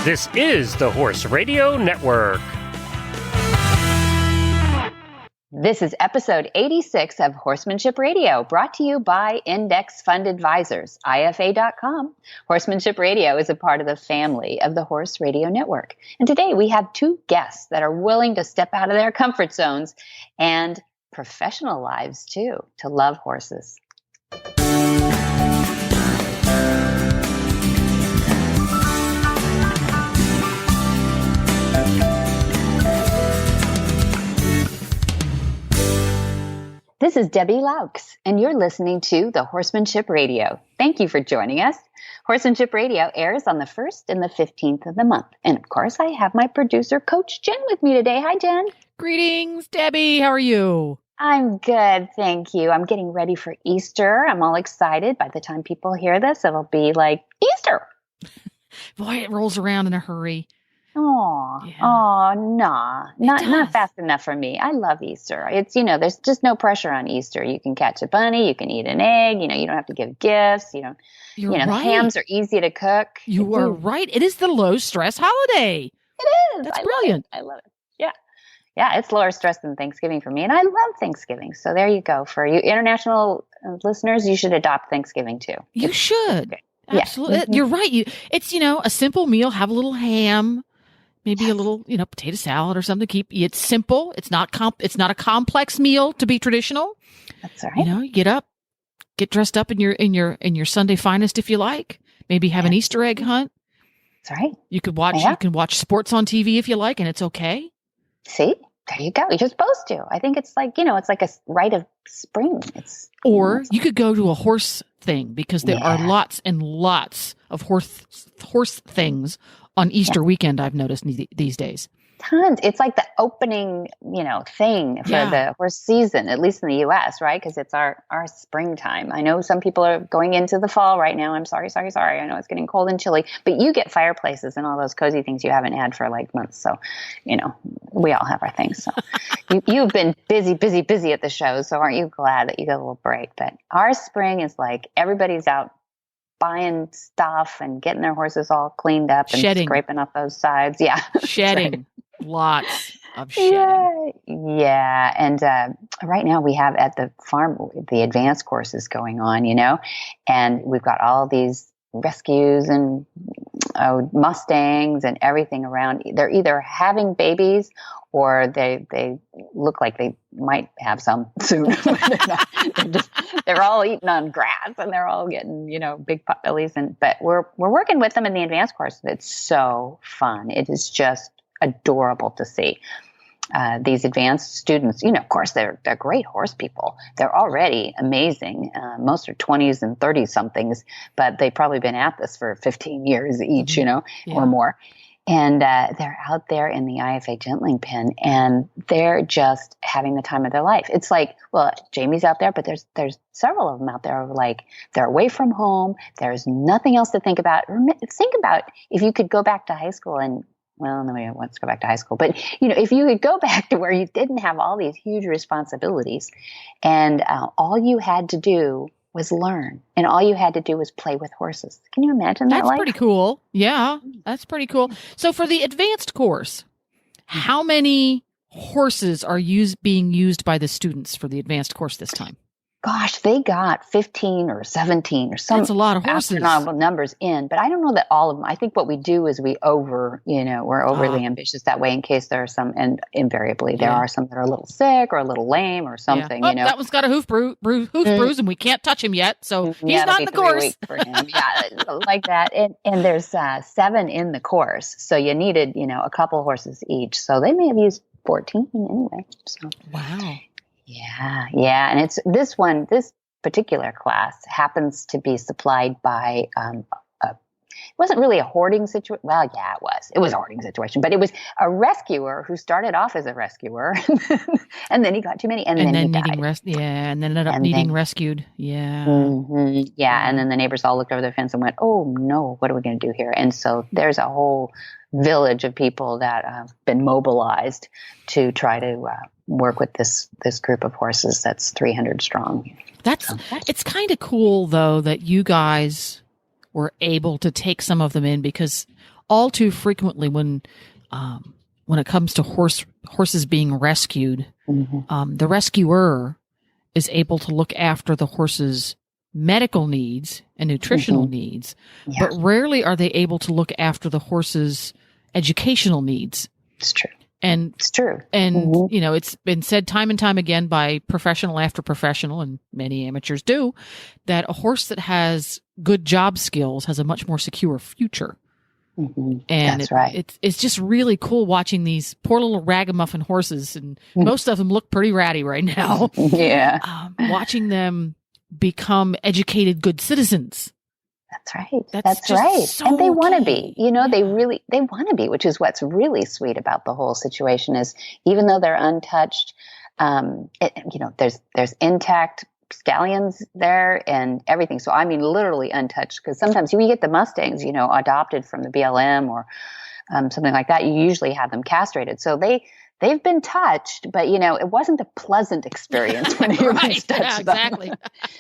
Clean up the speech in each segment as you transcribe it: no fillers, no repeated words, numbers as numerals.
This is the Horse Radio Network. This is episode 86 of Horsemanship Radio, brought to you by Index Fund Advisors, IFA.com. Horsemanship Radio is a part of the family of the Horse Radio Network. And today we have two guests that are willing to step out of their comfort zones and professional lives too, to love horses. This is Debbie Laux, and you're listening to the Horsemanship Radio. Thank you for joining us. Horsemanship Radio airs on the 1st and the 15th of the month. And of course, I have my producer, Coach Jen, with me today. Hi, Jen. Greetings, Debbie. How are you? I'm good, thank you. I'm getting ready for Easter. I'm all excited. By the time people hear this, it'll be like Easter. Boy, it rolls around in a hurry. Oh, Yeah. Not fast enough for me. I love Easter. It's, there's just no pressure on Easter. You can catch a bunny, you can eat an egg, you don't have to give gifts, You're right. Hams are easy to cook. You are right. It is the low stress holiday. It is. That's brilliant. I love it. Yeah. Yeah, it's lower stress than Thanksgiving for me. And I love Thanksgiving. So there you go. For you international listeners, you should adopt Thanksgiving too. You should. Okay. Absolutely. Yeah. You're right. It's, a simple meal. Have a little ham. Maybe a little, potato salad or something. It's simple. It's not a complex meal to be traditional. That's right. You get up, get dressed up in your Sunday finest if you like. Maybe have an Easter egg hunt. That's right. You can watch sports on TV if you like, and it's okay. See, there you go. You're supposed to. I think it's like, it's like a rite of spring. Or you could go to a horse thing because there are lots and lots of horse things on Easter weekend, I've noticed these days. Tons. It's like the opening, thing for the horse season, at least in the U.S., right? Because it's our springtime. I know some people are going into the fall right now. I'm sorry. I know it's getting cold and chilly, but you get fireplaces and all those cozy things you haven't had for like months. So, we all have our things. So you've been busy at the shows. So aren't you glad that you got a little break? But our spring is like everybody's out buying stuff and getting their horses all cleaned up and scraping up those sides. Yeah. Shedding. Lots of shedding. Yeah. And right now we have at the farm, the advanced courses going on, and we've got all these rescues and Mustangs and everything around. They're either having babies or they look like they might have some soon. They're all eating on grass and they're all getting, big pot bellies. But we're working with them in the advanced course. It's so fun. It is just adorable to see. These advanced students, of course, they're great horse people. They're already amazing. Most are 20s and 30 somethings, but they've probably been at this for 15 years each, or more. And they're out there in the IFA gentling pen, and they're just having the time of their life. It's like, well, Jamie's out there, but there's several of them out there. Like they're away from home. There's nothing else to think about. Think about if you could go back to high school and. Well, nobody wants to go back to high school. But, if you could go back to where you didn't have all these huge responsibilities and all you had to do was learn and all you had to do was play with horses. Can you imagine that? That's pretty cool. Yeah, that's pretty cool. So for the advanced course, how many horses are being used by the students for the advanced course this time? Gosh, they got 15 or 17 or some. That's a lot of horses. Astronomical numbers in, but I don't know that all of them. I think what we do is we're overly ambitious that way in case there are some, and invariably there are some that are a little sick or a little lame or something. Oh, that one's got a hoof bruise, and we can't touch him yet, so he's not in the course. For him. Like that. And there's 7 in the course, so you needed a couple horses each. So they may have used 14 anyway. So wow. Yeah. And it's this particular class happens to be supplied by, it wasn't really a hoarding situation. Well, yeah, it was. It was a hoarding situation, but it was a rescuer who started off as a rescuer and then he got too many and then he died. And then ended up needing rescued. Yeah. Mm-hmm. Yeah. And then the neighbors all looked over their fence and went, oh no, what are we going to do here? And so there's a whole village of people that have been mobilized to try to work with this group of horses that's 300 strong. It's kind of cool though that you guys were able to take some of them in because all too frequently when it comes to horses being rescued, the rescuer is able to look after the horse's medical needs and nutritional needs, but rarely are they able to look after the horse's educational needs. It's true. And it's true. And, it's been said time and time again by professional after professional, and many amateurs do, that a horse that has good job skills has a much more secure future. And that's right. It's just really cool watching these poor little ragamuffin horses, and most of them look pretty ratty right now. Watching them become educated, good citizens. That's right. That's right. So and they want to key. be, they want to be, which is what's really sweet about the whole situation is even though they're untouched, there's intact scallions there and everything. So, I mean, literally untouched, because sometimes we get the Mustangs, adopted from the BLM or something like that. You usually have them castrated. So they've been touched, but it wasn't a pleasant experience when humans touched them. Exactly.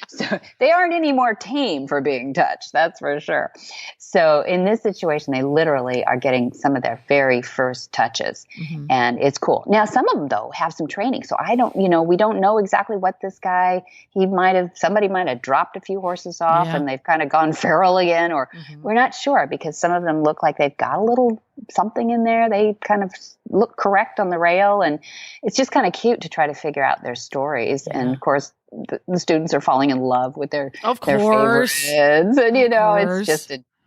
So they aren't any more tame for being touched. That's for sure. So in this situation, they literally are getting some of their very first touches, and it's cool. Now, some of them though have some training. So we don't know exactly what this guy, somebody might have dropped a few horses off and they've kind of gone feral again, or we're not sure, because some of them look like they've got a little something in there. They kind of look correct on the rail, and it's just kind of cute to try to figure out their stories. And of course, the students are falling in love with their favorite kids, and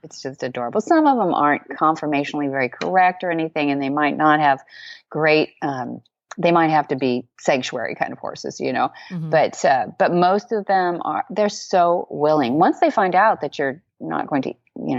it's just adorable. Some of them aren't conformationally very correct or anything, and they might not have great. They might have to be sanctuary kind of horses, but most of them are. They're so willing. Once they find out that you're not going to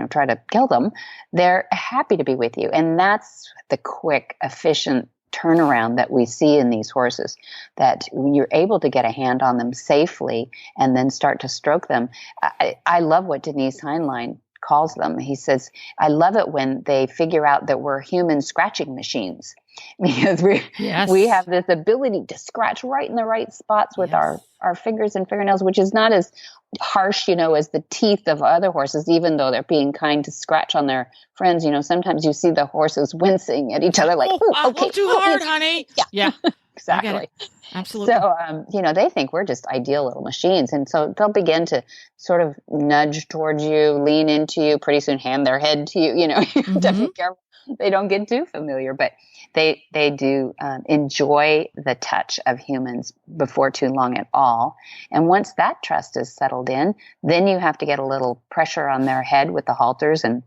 try to kill them, they're happy to be with you. And that's the quick, efficient turnaround that we see in these horses, that when you're able to get a hand on them safely and then start to stroke them. I love what Denise Heinlein calls them. He says, I love it when they figure out that we're human scratching machines, because we have this ability to scratch right in the right spots with our fingers and fingernails, which is not as harsh, as the teeth of other horses, even though they're being kind to scratch on their friends. Sometimes you see the horses wincing at each other like, okay, too hard, honey. Yeah. Exactly. Absolutely. So, they think we're just ideal little machines. And so they'll begin to sort of nudge towards you, lean into you, pretty soon hand their head to you, you have to be careful they don't get too familiar, but they do enjoy the touch of humans before too long at all. And once that trust is settled in, then you have to get a little pressure on their head with the halters, and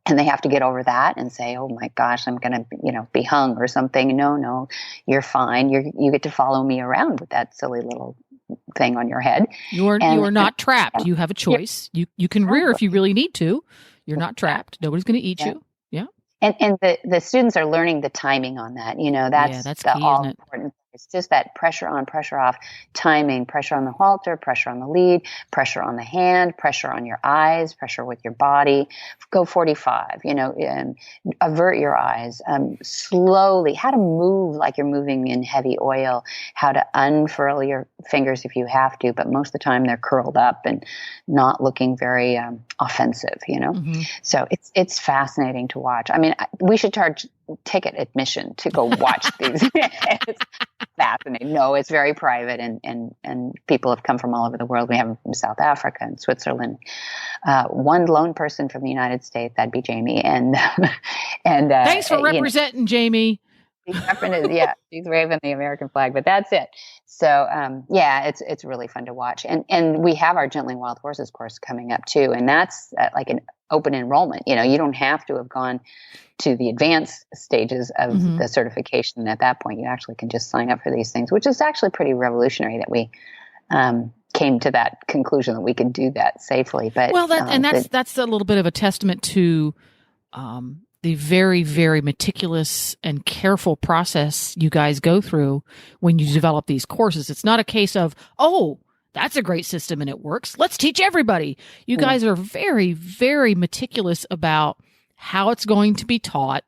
they have to get over that and say, oh my gosh, I'm going to, be hung or something. No, you're fine. You get to follow me around with that silly little thing on your head. You are not trapped. You have a choice. You can rear if you really need to. You're not trapped. Nobody's going to eat you. Yeah. And the students are learning the timing on that. That's the key, all isn't it? important. It's just that pressure on, pressure off, timing, pressure on the halter, pressure on the lead, pressure on the hand, pressure on your eyes, pressure with your body. Go 45, avert your eyes, slowly, how to move like you're moving in heavy oil, how to unfurl your fingers if you have to, but most of the time they're curled up and not looking very offensive, So it's fascinating to watch. I mean, we should charge ticket admission to go watch these. It's fascinating. No, it's very private, and people have come from all over the world. We have them from South Africa and Switzerland. One lone person from the United States, that'd be Jamie. And thanks for representing Jamie. She's waving the American flag, but that's it. So, it's really fun to watch. And we have our Gently Wild Horses course coming up too. And that's like an open enrollment. You don't have to have gone to the advanced stages of the certification. At that point, you actually can just sign up for these things, which is actually pretty revolutionary that we came to that conclusion that we could do that safely. But that's a little bit of a testament to the very, very meticulous and careful process you guys go through when you develop these courses. It's not a case of, oh, that's a great system and it works, let's teach everybody. You guys are very, very meticulous about how it's going to be taught,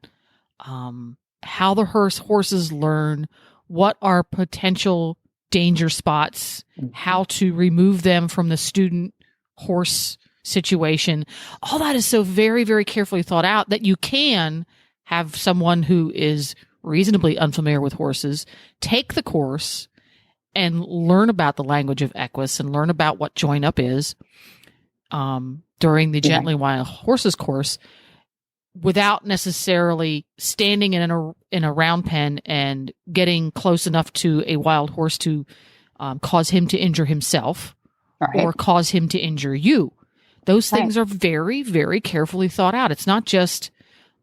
how the horses learn, what are potential danger spots, how to remove them from the student horse situation. All that is so very, very carefully thought out that you can have someone who is reasonably unfamiliar with horses take the course and learn about the language of equus and learn about what join up is during the Gently Wild Horses course without necessarily standing in a round pen and getting close enough to a wild horse to cause him to injure himself or cause him to injure you. Those things are very, very carefully thought out. It's not just,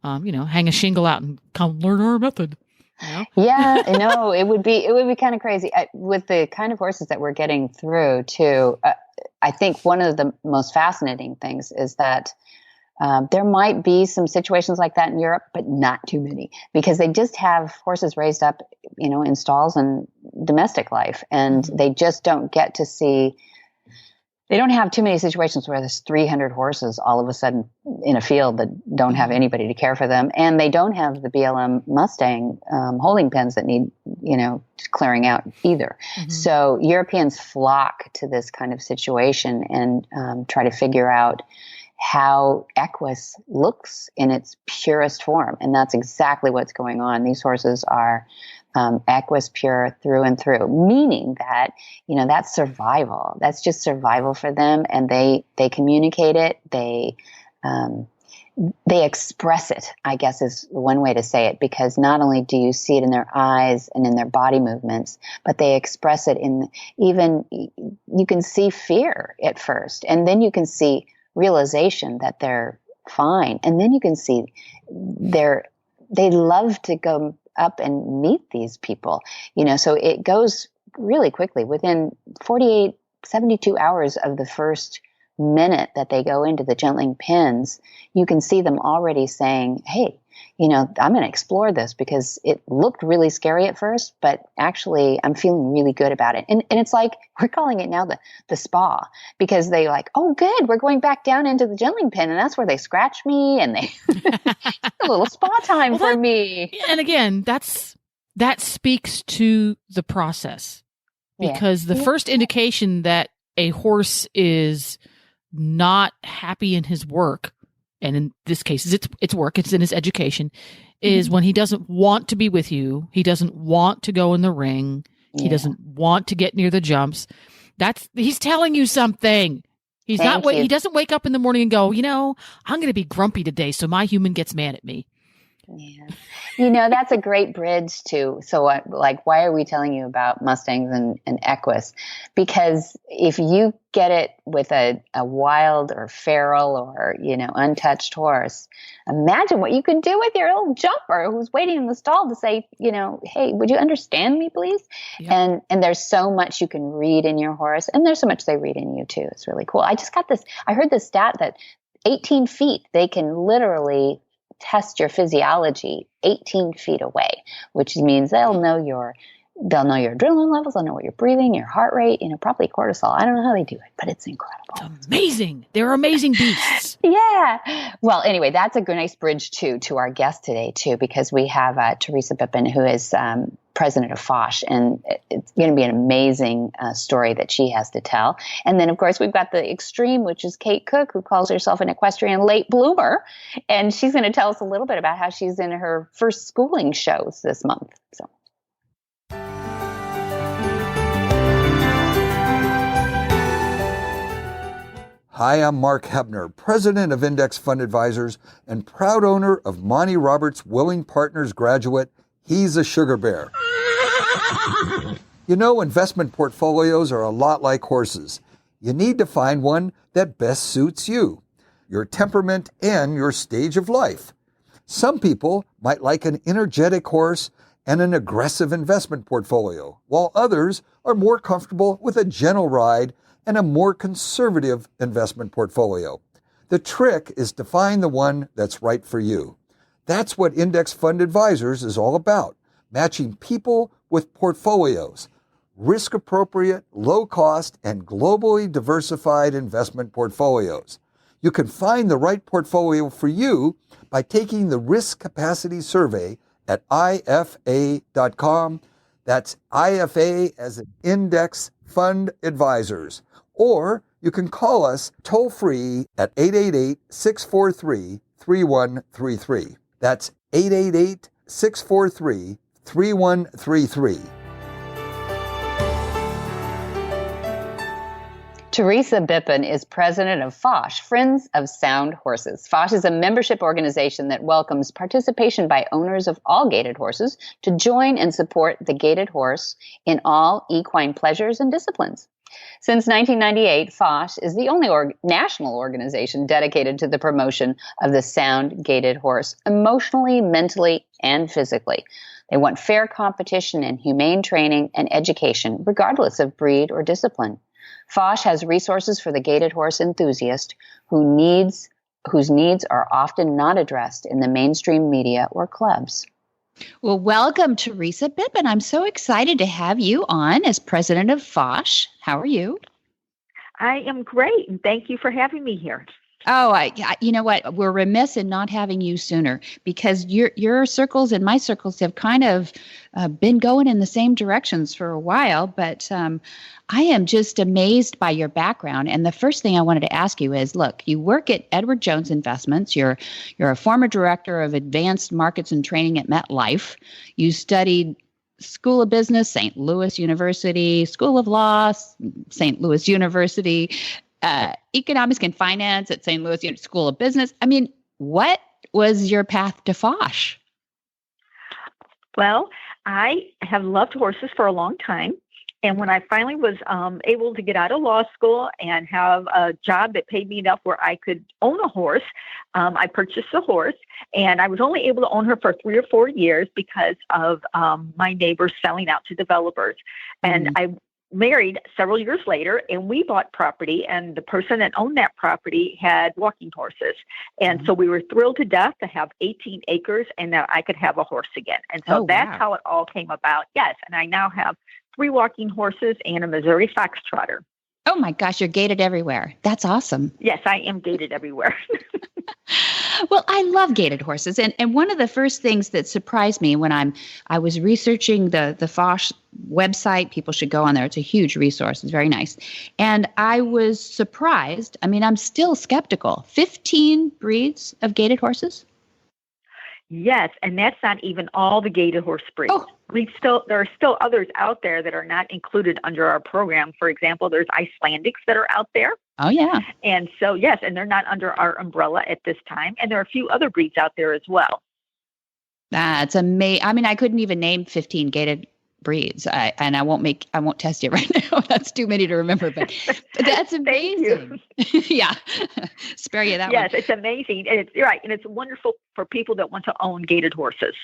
hang a shingle out and come learn our method. You know? Yeah, no, it would be kind of crazy with the kind of horses that we're getting through too. I think one of the most fascinating things is that there might be some situations like that in Europe, but not too many, because they just have horses raised up, in stalls and domestic life, and they just don't get to see. They don't have too many situations where there's 300 horses all of a sudden in a field that don't have anybody to care for them. And they don't have the BLM Mustang holding pens that need, clearing out either. Mm-hmm. So Europeans flock to this kind of situation and try to figure out how equus looks in its purest form. And that's exactly what's going on. These horses are equus pure through and through, meaning that, that's survival. That's just survival for them. And they communicate it. They express it, I guess is one way to say it, because not only do you see it in their eyes and in their body movements, but they express it in you can see fear at first, and then you can see realization that they're fine. And then you can see they love to go up and meet these people, so it goes really quickly. Within 72 hours of the first minute that they go into the gentling pens, you can see them already saying, hey, I'm going to explore this because it looked really scary at first, but actually I'm feeling really good about it. And it's like, we're calling it now the spa, because they like, oh, good, we're going back down into the gentling pen. And that's where they scratch me and they a little spa time for me. And again, that speaks to the process, because the first indication that a horse is not happy in his work, and in this case, it's work, it's in his education, is when he doesn't want to be with you. He doesn't want to go in the ring. He doesn't want to get near the jumps. He's telling you something. He doesn't wake up in the morning and go, I'm going to be grumpy today, so my human gets mad at me. Yeah. That's a great bridge too. So why are we telling you about Mustangs and equus? Because if you get it with a wild or feral or, untouched horse, imagine what you could do with your little jumper who's waiting in the stall to say, hey, would you understand me, please? Yeah. And there's so much you can read in your horse, and there's so much they read in you too. It's really cool. I heard this stat that 18 feet, they can literally test your physiology 18 feet away, which means they'll know your adrenaline levels, they'll know what you're breathing, your heart rate, probably cortisol. I don't know how they do it, but it's incredible. It's amazing. They're amazing beasts. Yeah. Well, anyway, that's a nice bridge to our guest today too, because we have Teresa Bippen, who is president of Foch, and it's going to be an amazing story that she has to tell. And then, of course, we've got the extreme, which is Kate Cook, who calls herself an equestrian late bloomer, and she's going to tell us a little bit about how she's in her first schooling shows this month. So. Hi, I'm Mark Hebner, president of Index Fund Advisors and proud owner of Monty Roberts' Willing Partners graduate, He's a Sugar Bear. Investment portfolios are a lot like horses. You need to find one that best suits you, your temperament, and your stage of life. Some people might like an energetic horse and an aggressive investment portfolio, while others are more comfortable with a gentle ride and a more conservative investment portfolio. The trick is to find the one that's right for you. That's what Index Fund Advisors is all about, matching people with portfolios, risk-appropriate, low-cost, and globally diversified investment portfolios. You can find the right portfolio for you by taking the Risk Capacity Survey at IFA.com. That's IFA as in Index Fund Advisors. or you can call us toll-free at 888-643-3133. That's 888-643-3133. Teresa Bippen is president of FOSH, Friends of Sound Horses. FOSH is a membership organization that welcomes participation by owners of all gaited horses to join and support the gaited horse in all equine pleasures and disciplines. Since 1998, FOSH is the only national organization dedicated to the promotion of the sound gaited horse, emotionally, mentally, and physically. They want fair competition and humane training and education, regardless of breed or discipline. FOSH has resources for the gaited horse enthusiast whose needs are often not addressed in the mainstream media or clubs. Well, welcome, Teresa Bippen. I'm so excited to have you on as president of FOSH. How are you? I am great, and thank you for having me here. Oh, you know what? We're remiss in not having you sooner because your circles and my circles have kind of been going in the same directions for a while. But I am just amazed by your background. And the first thing I wanted to ask you is, look, you work at Edward Jones Investments. You're a former director of advanced markets and training at MetLife. You studied School of Business, St. Louis University, School of Law, St. Louis University, economics and finance at St. Louis School of Business. I mean, what was your path to FOSH? Well, I have loved horses for a long time. And when I finally was able to get out of law school and have a job that paid me enough where I could own a horse, I purchased a horse. And I was only able to own her for 3 or 4 years because of my neighbors selling out to developers. And I married several years later, and we bought property, and the person that owned that property had walking horses. And so we were thrilled to death to have 18 acres and that I could have a horse again. And so that's how it all came about. Yes. And I now have 3 walking horses and a Missouri Foxtrotter. Oh my gosh, you're gated everywhere. That's awesome. Yes, I am gated everywhere. Well, I love gated horses. And one of the first things that surprised me when I was researching the FOSH website, people should go on there. It's a huge resource. It's very nice. And I was surprised. I mean, I'm still skeptical. 15 breeds of gated horses? Yes, and that's not even all the gated horse breeds. Oh. There are still others out there that are not included under our program. For example, there's Icelandics that are out there. Oh, yeah. And so, yes, and they're not under our umbrella at this time. And there are a few other breeds out there as well. That's amazing. I mean, I couldn't even name 15 gated breeds. I won't test it right now. That's too many to remember, but that's amazing. Yeah. Spare you that one. Yes, it's amazing. And it's right. And it's wonderful for people that want to own gated horses.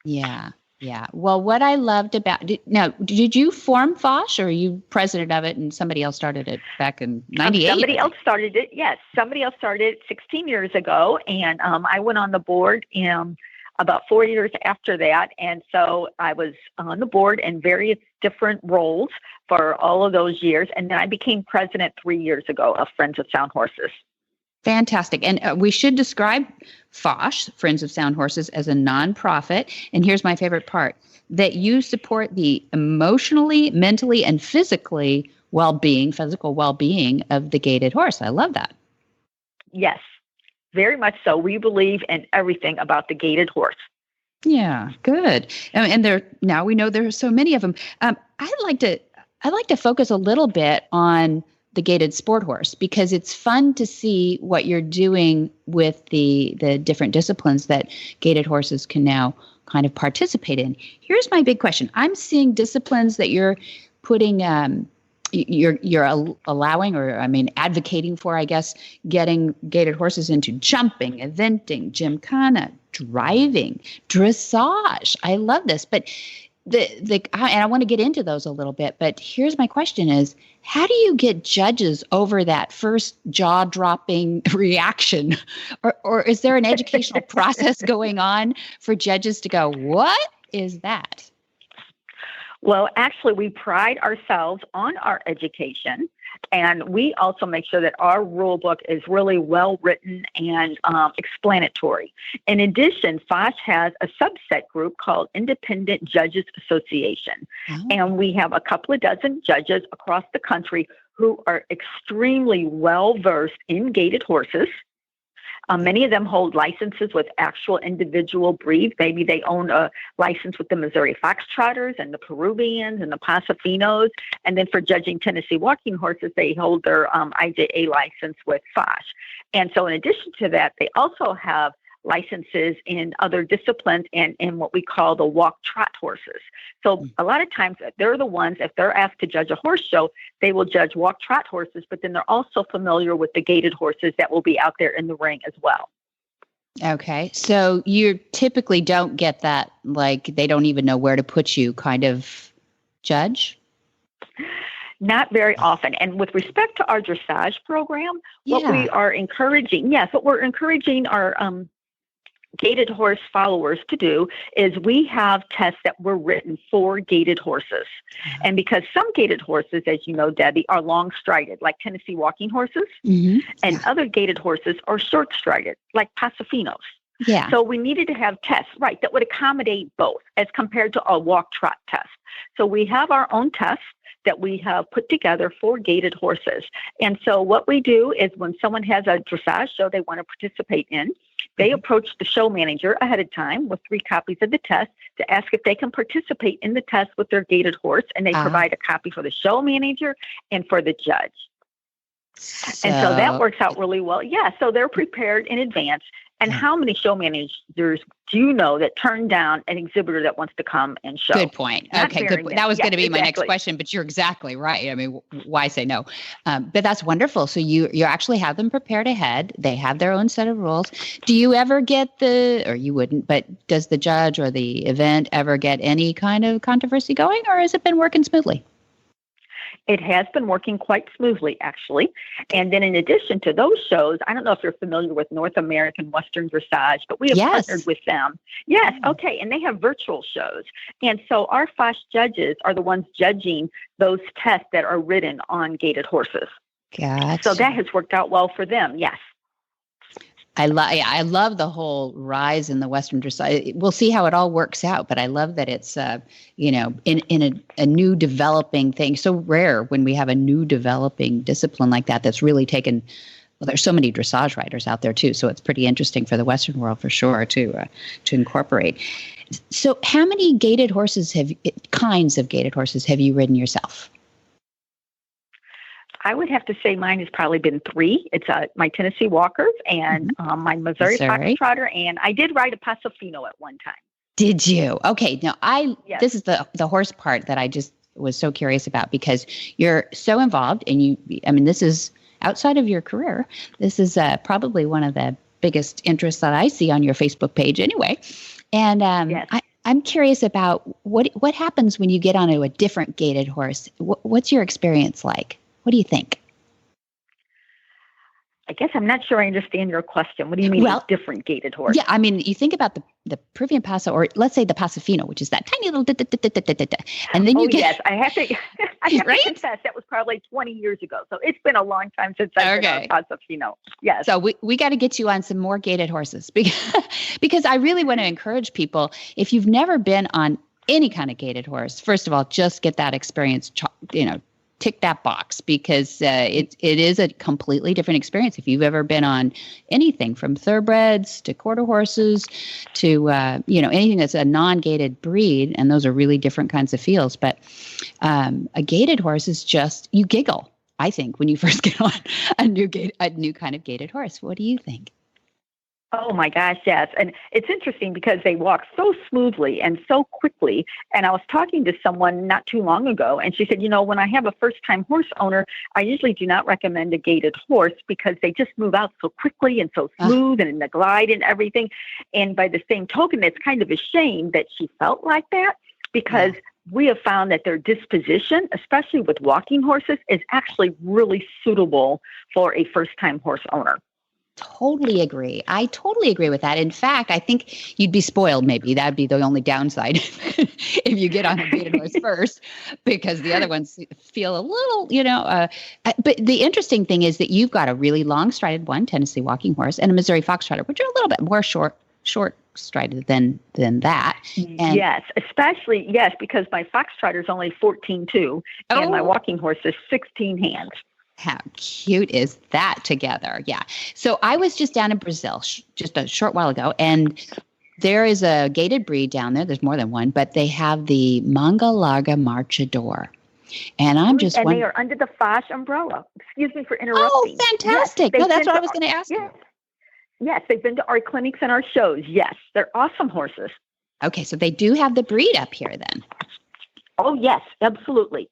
Yeah. Yeah. Well, what I loved about did you form FOSH, or are you president of it and somebody else started it back in 98? Somebody else started it. Yes. Somebody else started it 16 years ago. And I went on the board about 4 years after that. And so I was on the board in various different roles for all of those years. And then I became president 3 years ago of Friends of Sound Horses. Fantastic. And we should describe FOSH, Friends of Sound Horses, as a nonprofit. And here's my favorite part, that you support the emotionally, mentally, and physical well-being of the gated horse. I love that. Yes, very much so. We believe in everything about the gated horse. Yeah, good. And now we know there are so many of them. I'd like to focus a little bit on the gated sport horse, because it's fun to see what you're doing with the different disciplines that gated horses can now kind of participate in. Here's my big question. I'm seeing disciplines that you're putting, you're allowing, or advocating for, I guess, getting gated horses into jumping, eventing, gymkhana, driving, dressage. I love this, but and I want to get into those a little bit, but here's my question is, how do you get judges over that first jaw-dropping reaction? Or is there an educational process going on for judges to go, what is that? Well, actually, we pride ourselves on our education, and we also make sure that our rule book is really well written and explanatory. In addition, FOSH has a subset group called Independent Judges Association, and we have a couple of dozen judges across the country who are extremely well-versed in gaited horses. Many of them hold licenses with actual individual breeds. Maybe they own a license with the Missouri Foxtrotters and the Peruvians and the Pasafinos. And then for judging Tennessee walking horses, they hold their IJA license with Foch. And so in addition to that, they also have licenses in other disciplines and in what we call the walk-trot horses. So a lot of times they're the ones, if they're asked to judge a horse show, they will judge walk-trot horses, but then they're also familiar with the gaited horses that will be out there in the ring as well. Okay. So you typically don't get that, like they don't even know where to put you kind of judge? Not very often. And with respect to our dressage program, what we're encouraging our gaited horse followers to do is we have tests that were written for gaited horses. And because some gaited horses, as you know, Debbie, are long strided, like Tennessee walking horses, and other gaited horses are short strided, like Pasafinos. Yeah. So we needed to have tests, right, that would accommodate both as compared to a walk trot test. So we have our own tests that we have put together for gaited horses. And so what we do is when someone has a dressage show they want to participate in, they approach the show manager ahead of time with 3 copies of the test to ask if they can participate in the test with their gaited horse, and they provide a copy for the show manager and for the judge. And so that works out really well. Yeah, so they're prepared in advance. And how many show managers do you know that turn down an exhibitor that wants to come and show? Good point. Okay, good point. That was going to be my next question, but you're exactly right. I mean, why say no? But that's wonderful. So you actually have them prepared ahead. They have their own set of rules. Do you ever get or you wouldn't, but does the judge or the event ever get any kind of controversy going, or has it been working smoothly? It has been working quite smoothly, actually. And then in addition to those shows, I don't know if you're familiar with North American Western Dressage, but we have partnered with them. Yes. Okay. And they have virtual shows. And so our Foch judges are the ones judging those tests that are ridden on gaited horses. Gotcha. So that has worked out well for them. Yes. I love the whole rise in the Western dressage. We'll see how it all works out, but I love that it's, in a new developing thing. So rare when we have a new developing discipline like that that's really taken. Well, there's so many dressage riders out there too, so it's pretty interesting for the Western world for sure to incorporate. So, how many kinds of gaited horses have you ridden yourself? I would have to say mine has probably been 3. It's my Tennessee Walkers and my Missouri Foxtrotter, and I did ride a Pasafino at one time. Did you? Okay. Now, this is the horse part that I just was so curious about, because you're so involved, and this is outside of your career. This is probably one of the biggest interests that I see on your Facebook page anyway. And I'm curious about what happens when you get onto a different gaited horse. What's your experience like? What do you think? I guess I'm not sure I understand your question. What do you mean a different gaited horse? Yeah, I mean, you think about the Peruvian Paso, or let's say the Pasafino, which is that tiny little and then you get... yes, I have to confess, that was probably 20 years ago. So it's been a long time since I've been on Pasafino. Yes. So we got to get you on some more gaited horses because I really want to encourage people, if you've never been on any kind of gaited horse, first of all, just get that experience, tick that box, because it is a completely different experience. If you've ever been on anything from thoroughbreds to quarter horses to anything that's a non-gaited breed, and those are really different kinds of feels. But a gaited horse is just, you giggle, I think, when you first get on a new kind of gaited horse. What do you think? Oh my gosh, yes. And it's interesting because they walk so smoothly and so quickly. And I was talking to someone not too long ago, and she said, when I have a first-time horse owner, I usually do not recommend a gaited horse because they just move out so quickly and so smooth and in the glide and everything. And by the same token, it's kind of a shame that she felt like that, because we have found that their disposition, especially with walking horses, is actually really suitable for a first-time horse owner. Totally agree. I totally agree with that. In fact, I think you'd be spoiled. Maybe that'd be the only downside if you get on a gaited horse first, because the other ones feel a little, but the interesting thing is that you've got a really long strided one, Tennessee walking horse, and a Missouri Foxtrotter, which are a little bit more short strided than that. And yes, because my Foxtrotter is only 14.2 and my walking horse is 16 hands. How cute is that together? Yeah. So I was just down in Brazil just a short while ago, and there is a gated breed down there. There's more than one, but they have the Manga Larga Marchador. And they are under the Foch umbrella. Excuse me for interrupting. Oh, fantastic. Yes, no, that's what I was going to ask you. Yes, they've been to our clinics and our shows. Yes, they're awesome horses. Okay, so they do have the breed up here then. Oh, yes, absolutely.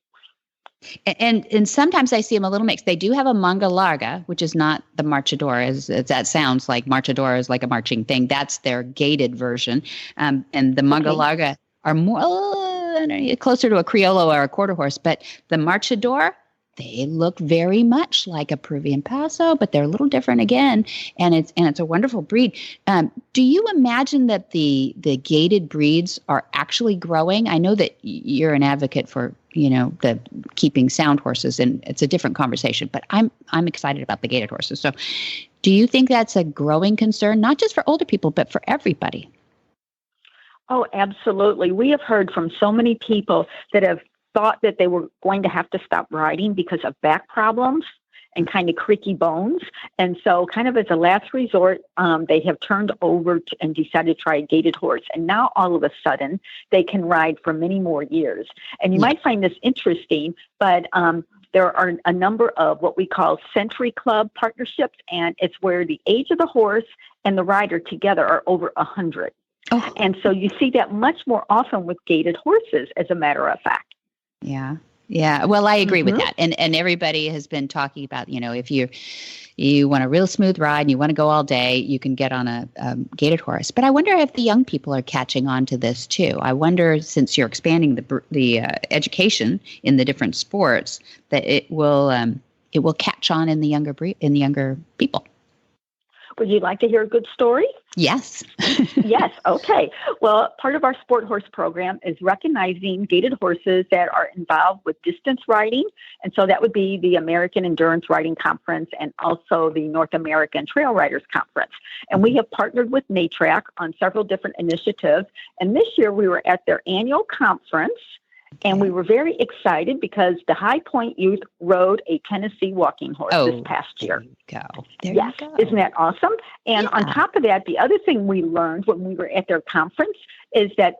And sometimes I see them a little mixed. They do have a Manga Larga, which is not the Marchador, as that sounds like. Marchador is like a marching thing. That's their gated version. And the Manga Larga are more closer to a Criollo or a quarter horse. But the Marchador, they look very much like a Peruvian Paso, but they're a little different again. And it's a wonderful breed. Do you imagine that the gated breeds are actually growing? I know that you're an advocate for the keeping sound horses, and it's a different conversation. But I'm excited about the gated horses. So, do you think that's a growing concern, not just for older people, but for everybody? Oh, absolutely. We have heard from so many people that have thought that they were going to have to stop riding because of back problems and kind of creaky bones. And so kind of as a last resort, they have turned over and decided to try a gated horse. And now all of a sudden they can ride for many more years. And you might find this interesting, but there are a number of what we call Century Club partnerships. And it's where the age of the horse and the rider together are over 100. Oh. And so you see that much more often with gated horses, as a matter of fact. Yeah. Yeah. Well, I agree with that. And everybody has been talking about, if you want a real smooth ride and you want to go all day, you can get on a gated horse. But I wonder if the young people are catching on to this too. I wonder, since you're expanding the education in the different sports, that it will catch on in the younger people. Would you like to hear a good story? Yes. Yes. Okay. Well, part of our sport horse program is recognizing gated horses that are involved with distance riding. And so that would be the American Endurance Riding Conference and also the North American Trail Riders Conference. And we have partnered with NATRAC on several different initiatives. And this year we were at their annual conference. And we were very excited because the High Point youth rode a Tennessee walking horse this past year. There you go. Isn't that awesome? And on top of that, the other thing we learned when we were at their conference is that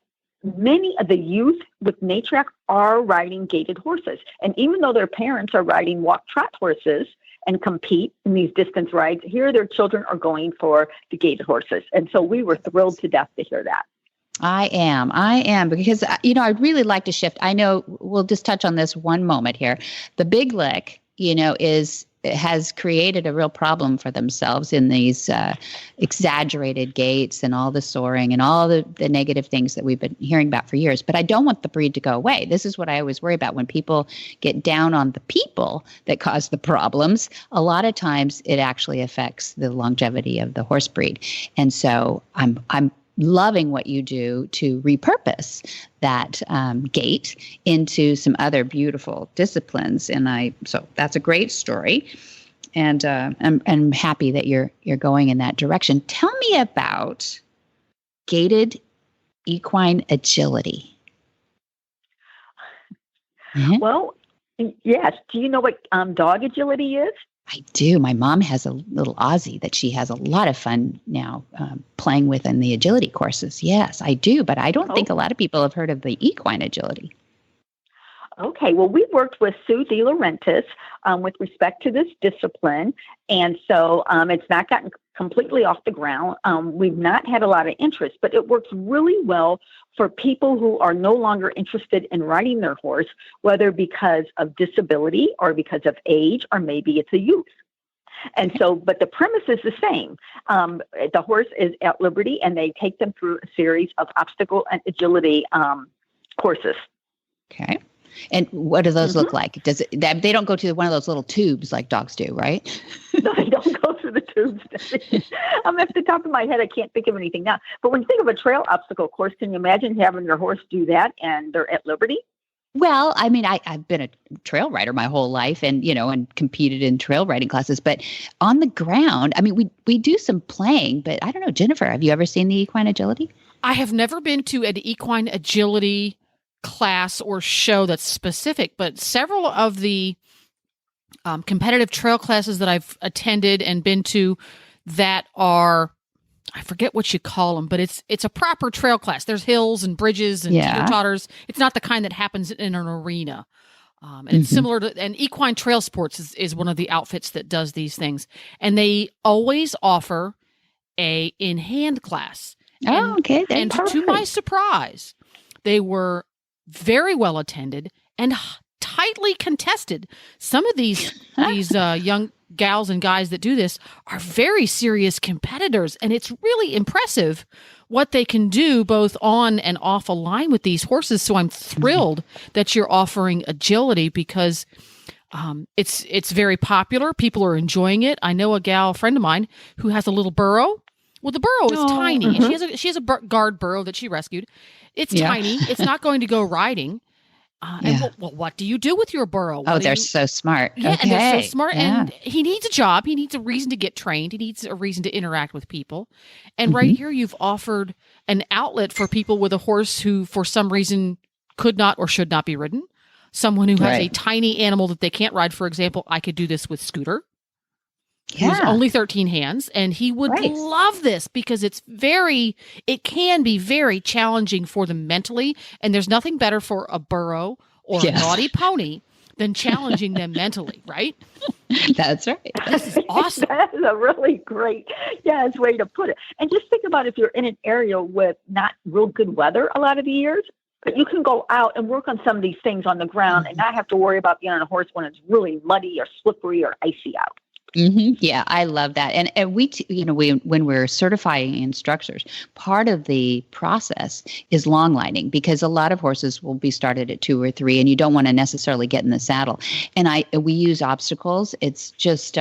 many of the youth with NATRAC are riding gated horses. And even though their parents are riding walk-trot horses and compete in these distance rides, here their children are going for the gated horses. And so we were thrilled to death to hear that. I am, because, I'd really like to shift. I know we'll just touch on this one moment here. The Big Lick, has created a real problem for themselves in these exaggerated gaits and all the soaring and all the negative things that we've been hearing about for years. But I don't want the breed to go away. This is what I always worry about when people get down on the people that cause the problems. A lot of times it actually affects the longevity of the horse breed. And so I'm loving what you do to repurpose that gait into some other beautiful disciplines. So that's a great story. And I'm happy that you're going in that direction. Tell me about gated equine agility. Mm-hmm. Well, yes. Do you know what dog agility is? I do. My mom has a little Aussie that she has a lot of fun now playing with in the agility courses. Yes, I do. But I don't think a lot of people have heard of the equine agility. Okay. Well, we worked with Sue De Laurentiis with respect to this discipline. And so it's not gotten completely off the ground. We've not had a lot of interest, but it works really well for people who are no longer interested in riding their horse, whether because of disability or because of age, or maybe it's a youth. And so, but the premise is the same. The horse is at liberty and they take them through a series of obstacle and agility courses. Okay. And what do those look like? They don't go to one of those little tubes like dogs do, right? No, they don't go through the tubes. Off the top of my head, I can't think of anything now. But when you think of a trail obstacle course, can you imagine having your horse do that and they're at liberty? Well, I mean, I've been a trail rider my whole life and, and competed in trail riding classes. But on the ground, I mean, we do some playing, but I don't know, Jennifer, have you ever seen the equine agility? I have never been to an equine agility class or show that's specific, but several of the competitive trail classes that I've attended and been to that are, I forget what you call them, but it's a proper trail class. There's hills and bridges and teeter-totters. It's not the kind that happens in an arena. And it's similar to, and Equine Trail Sports is one of the outfits that does these things. And they always offer a in-hand class. Okay. And to my surprise, they were very well attended and tightly contested. Some of these young gals and guys that do this are very serious competitors, and it's really impressive what they can do both on and off a line with these horses. So I'm thrilled that you're offering agility because it's very popular. People are enjoying it. I know a friend of mine who has a little burro. Well, the burro is tiny, and she has a guard burro that she rescued. It's tiny. It's not going to go riding. And what do you do with your burro? They're so smart. Yeah, okay. And they're so smart. Yeah. And he needs a job. He needs a reason to get trained. He needs a reason to interact with people. And right here, you've offered an outlet for people with a horse who, for some reason, could not or should not be ridden. Someone who has a tiny animal that they can't ride. For example, I could do this with Scooter. Who's only 13 hands, and he would love this because it can be very challenging for them mentally, and there's nothing better for a burro or a naughty pony than challenging them mentally, right? That's right. This is awesome. That is a really great, way to put it. And just think about if you're in an area with not real good weather a lot of the years, but you can go out and work on some of these things on the ground and not have to worry about being on a horse when it's really muddy or slippery or icy out. Yeah, I love that. And when we're certifying instructors, part of the process is long lining because a lot of horses will be started at 2 or 3 and you don't want to necessarily get in the saddle. And we use obstacles. It's just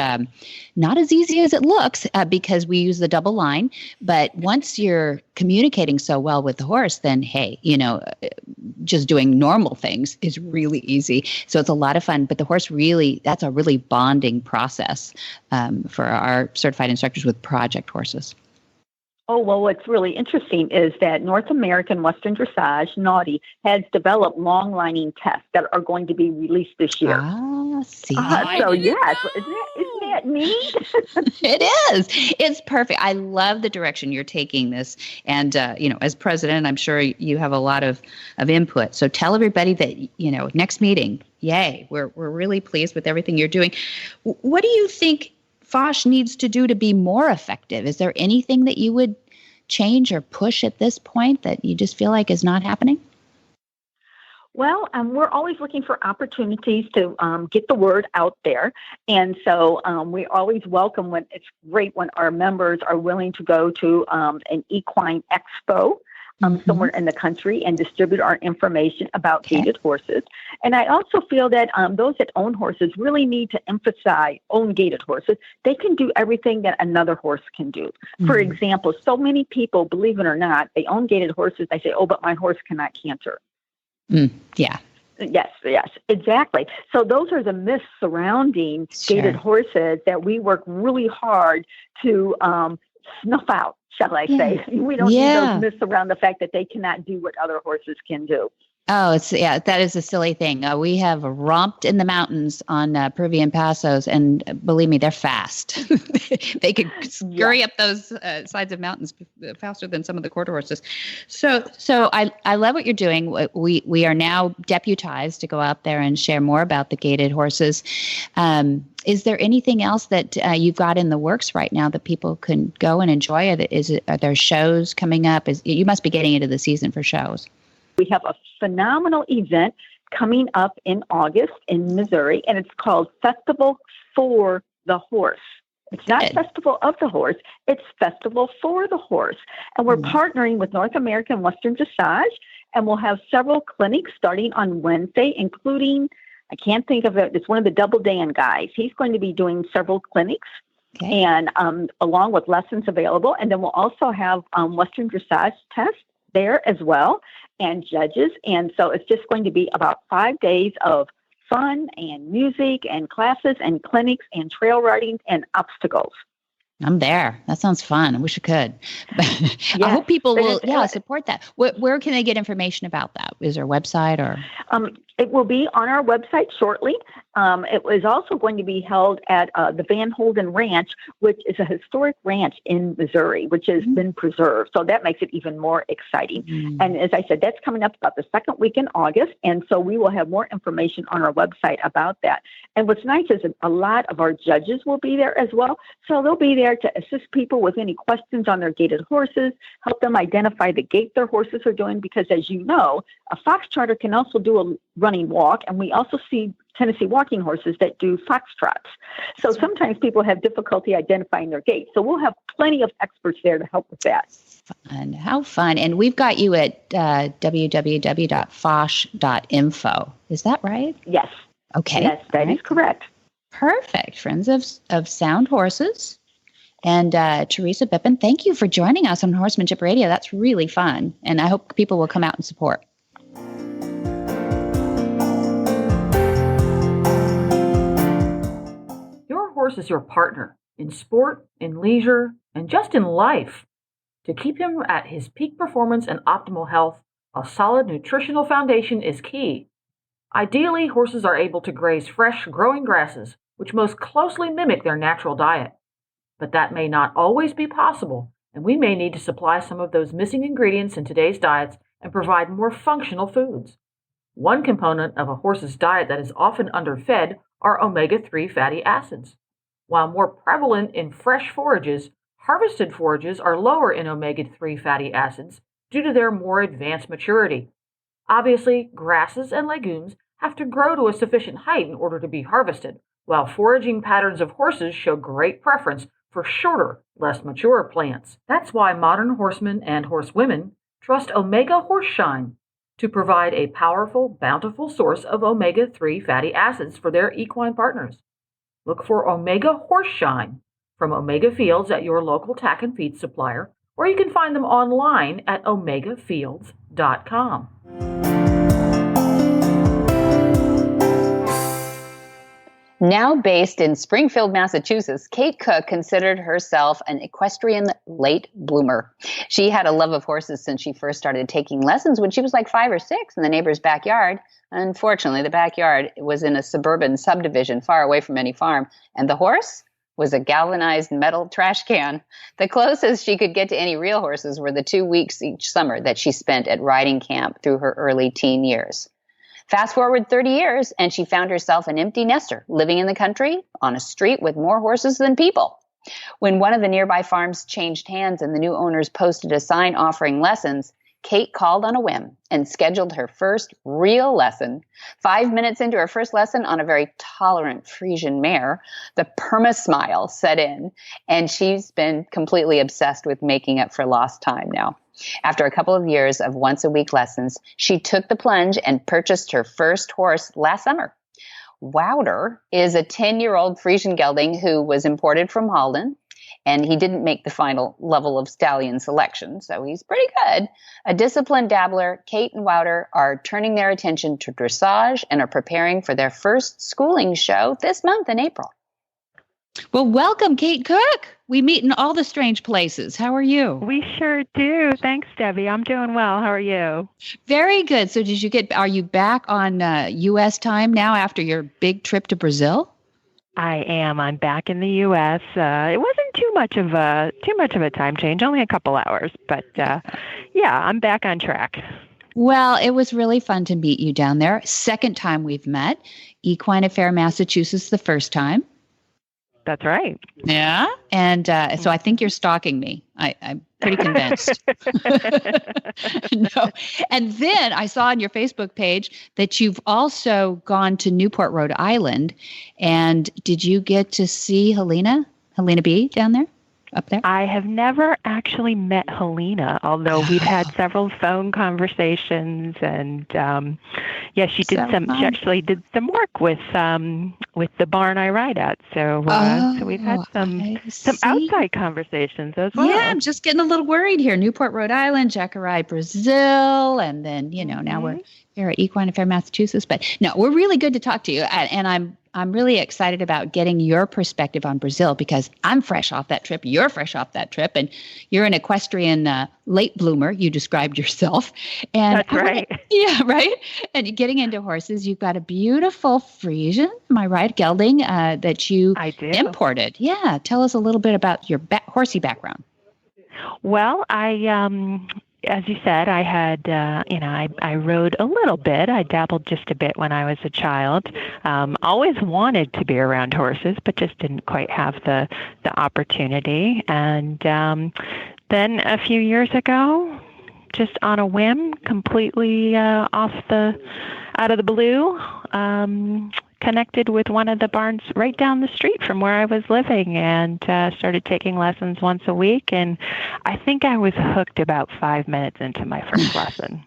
not as easy as it looks because we use the double line. But once you're communicating so well with the horse, then, hey, just doing normal things is really easy. So it's a lot of fun. But the horse that's a really bonding process for our certified instructors with project horses. Oh, well, what's really interesting is that North American Western Dressage, Naughty, has developed long lining tests that are going to be released this year. So, yes, isn't that neat? It is. It's perfect. I love the direction you're taking this. And, as president, I'm sure you have a lot of input. So tell everybody that, next meeting, yay, we're really pleased with everything you're doing. What do you think Foch needs to do to be more effective? Is there anything that you would change or push at this point that you just feel like is not happening? Well, we're always looking for opportunities to get the word out there. And so we always welcome it's great when our members are willing to go to an equine expo somewhere in the country and distribute our information about gated horses. And I also feel that those that own horses really need to own gated horses. They can do everything that another horse can do. For example, so many people, believe it or not, they own gated horses. They say, but my horse cannot canter. Yeah. Yes, exactly. So those are the myths surrounding gated horses that we work really hard to snuff out. Shall I say? We don't need those myths around the fact that they cannot do what other horses can do. Oh, that is a silly thing. We have romped in the mountains on Peruvian Passos, and believe me, they're fast. They can scurry up those sides of mountains faster than some of the quarter horses. So I love what you're doing. We are now deputized to go out there and share more about the gated horses. Is there anything else that you've got in the works right now that people can go and enjoy? Are there shows coming up? You must be getting into the season for shows. We have a phenomenal event coming up in August in Missouri, and it's called Festival for the Horse. It's not Festival of the Horse, it's Festival for the Horse. And we're partnering with North American Western Dressage, and we'll have several clinics starting on Wednesday, including, I can't think of it, it's one of the Double Dan guys. He's going to be doing several clinics. And along with lessons available. And then we'll also have Western Dressage tests there as well, and judges. And so it's just going to be about 5 days of fun and music and classes and clinics and trail riding and obstacles. I'm there. That sounds fun. I wish I could. I hope people will support that. Where can they get information about that? Is there a website or? It will be on our website shortly. It is also going to be held at the Van Holden Ranch, which is a historic ranch in Missouri, which has been preserved. So that makes it even more exciting. And as I said, that's coming up about the second week in August. And so we will have more information on our website about that. And what's nice is a lot of our judges will be there as well. So they'll be there to assist people with any questions on their gaited horses, help them identify the gait their horses are doing, because as you know, a fox trotter can also do a running walk, and we also see Tennessee walking horses that do foxtrots. So sometimes people have difficulty identifying their gait. So we'll have plenty of experts there to help with that. Fun. How fun. And we've got you at www.fosh.info. Is that right? Yes. Okay. Yes, that is correct. Perfect. Friends of Sound Horses. And Teresa Bippen, thank you for joining us on Horsemanship Radio. That's really fun. And I hope people will come out and support. Your horse is your partner in sport, in leisure, and just in life. To keep him at his peak performance and optimal health, a solid nutritional foundation is key. Ideally, horses are able to graze fresh, growing grasses, which most closely mimic their natural diet. But that may not always be possible, and we may need to supply some of those missing ingredients in today's diets and provide more functional foods. One component of a horse's diet that is often underfed are omega-3 fatty acids. While more prevalent in fresh forages, harvested forages are lower in omega-3 fatty acids due to their more advanced maturity. Obviously, grasses and legumes have to grow to a sufficient height in order to be harvested, while foraging patterns of horses show great preference for shorter, less mature plants. That's why modern horsemen and horsewomen trust Omega Horseshine to provide a powerful, bountiful source of omega-3 fatty acids for their equine partners. Look for Omega Horseshine from Omega Fields at your local tack and feed supplier, or you can find them online at omegafields.com. Now based in Springfield, Massachusetts, Kate Cook considered herself an equestrian late bloomer. She had a love of horses since she first started taking lessons when she was like 5 or 6 in the neighbor's backyard. Unfortunately, the backyard was in a suburban subdivision far away from any farm, and the horse was a galvanized metal trash can. The closest she could get to any real horses were the 2 weeks each summer that she spent at riding camp through her early teen years. Fast forward 30 years, and she found herself an empty nester, living in the country on a street with more horses than people. When one of the nearby farms changed hands and the new owners posted a sign offering lessons, Kate called on a whim and scheduled her first real lesson. 5 minutes into her first lesson on a very tolerant Frisian mare, the perma-smile set in, and she's been completely obsessed with making up for lost time now. After a couple of years of once-a-week lessons, she took the plunge and purchased her first horse last summer. Wouter is a 10-year-old Frisian gelding who was imported from Holland, and he didn't make the final level of stallion selection, so he's pretty good. A disciplined dabbler, Kate and Wouter are turning their attention to dressage and are preparing for their first schooling show this month in April. Well, welcome, Kate Cook. We meet in all the strange places. How are you? We sure do. Thanks, Debbie. I'm doing well. How are you? Very good. So are you back on U.S. time now after your big trip to Brazil? I am. I'm back in the U.S. It wasn't too much of a time change, only a couple hours. But yeah, I'm back on track. Well, it was really fun to meet you down there. Second time we've met. Equine Affair, Massachusetts, the first time. That's right. Yeah. And so I think you're stalking me. I'm pretty convinced. No. And then I saw on your Facebook page that you've also gone to Newport, Rhode Island. And did you get to see Helena B down there? Up there? I have never actually met Helena, although we've had several phone conversations, and she actually did some work with the barn I ride at. So we've had some outside conversations as well. Yeah, I'm just getting a little worried here. Newport, Rhode Island, Jacare, Brazil, and then now we're here at Equine Affair, Massachusetts. But no, we're really good to talk to you, and I'm I'm really excited about getting your perspective on Brazil because I'm fresh off that trip. You're fresh off that trip, and you're an equestrian late bloomer. You described yourself, and That's right. Yeah, right. And getting into horses, you've got a beautiful Friesian, am I right, gelding that you I do. imported. Yeah, tell us a little bit about your horsey background. Well, as you said, I had, I rode a little bit. I dabbled just a bit when I was a child. Always wanted to be around horses, but just didn't quite have the opportunity. And then a few years ago, just on a whim, completely out of the blue, connected with one of the barns right down the street from where I was living and started taking lessons once a week. And I think I was hooked about 5 minutes into my first lesson.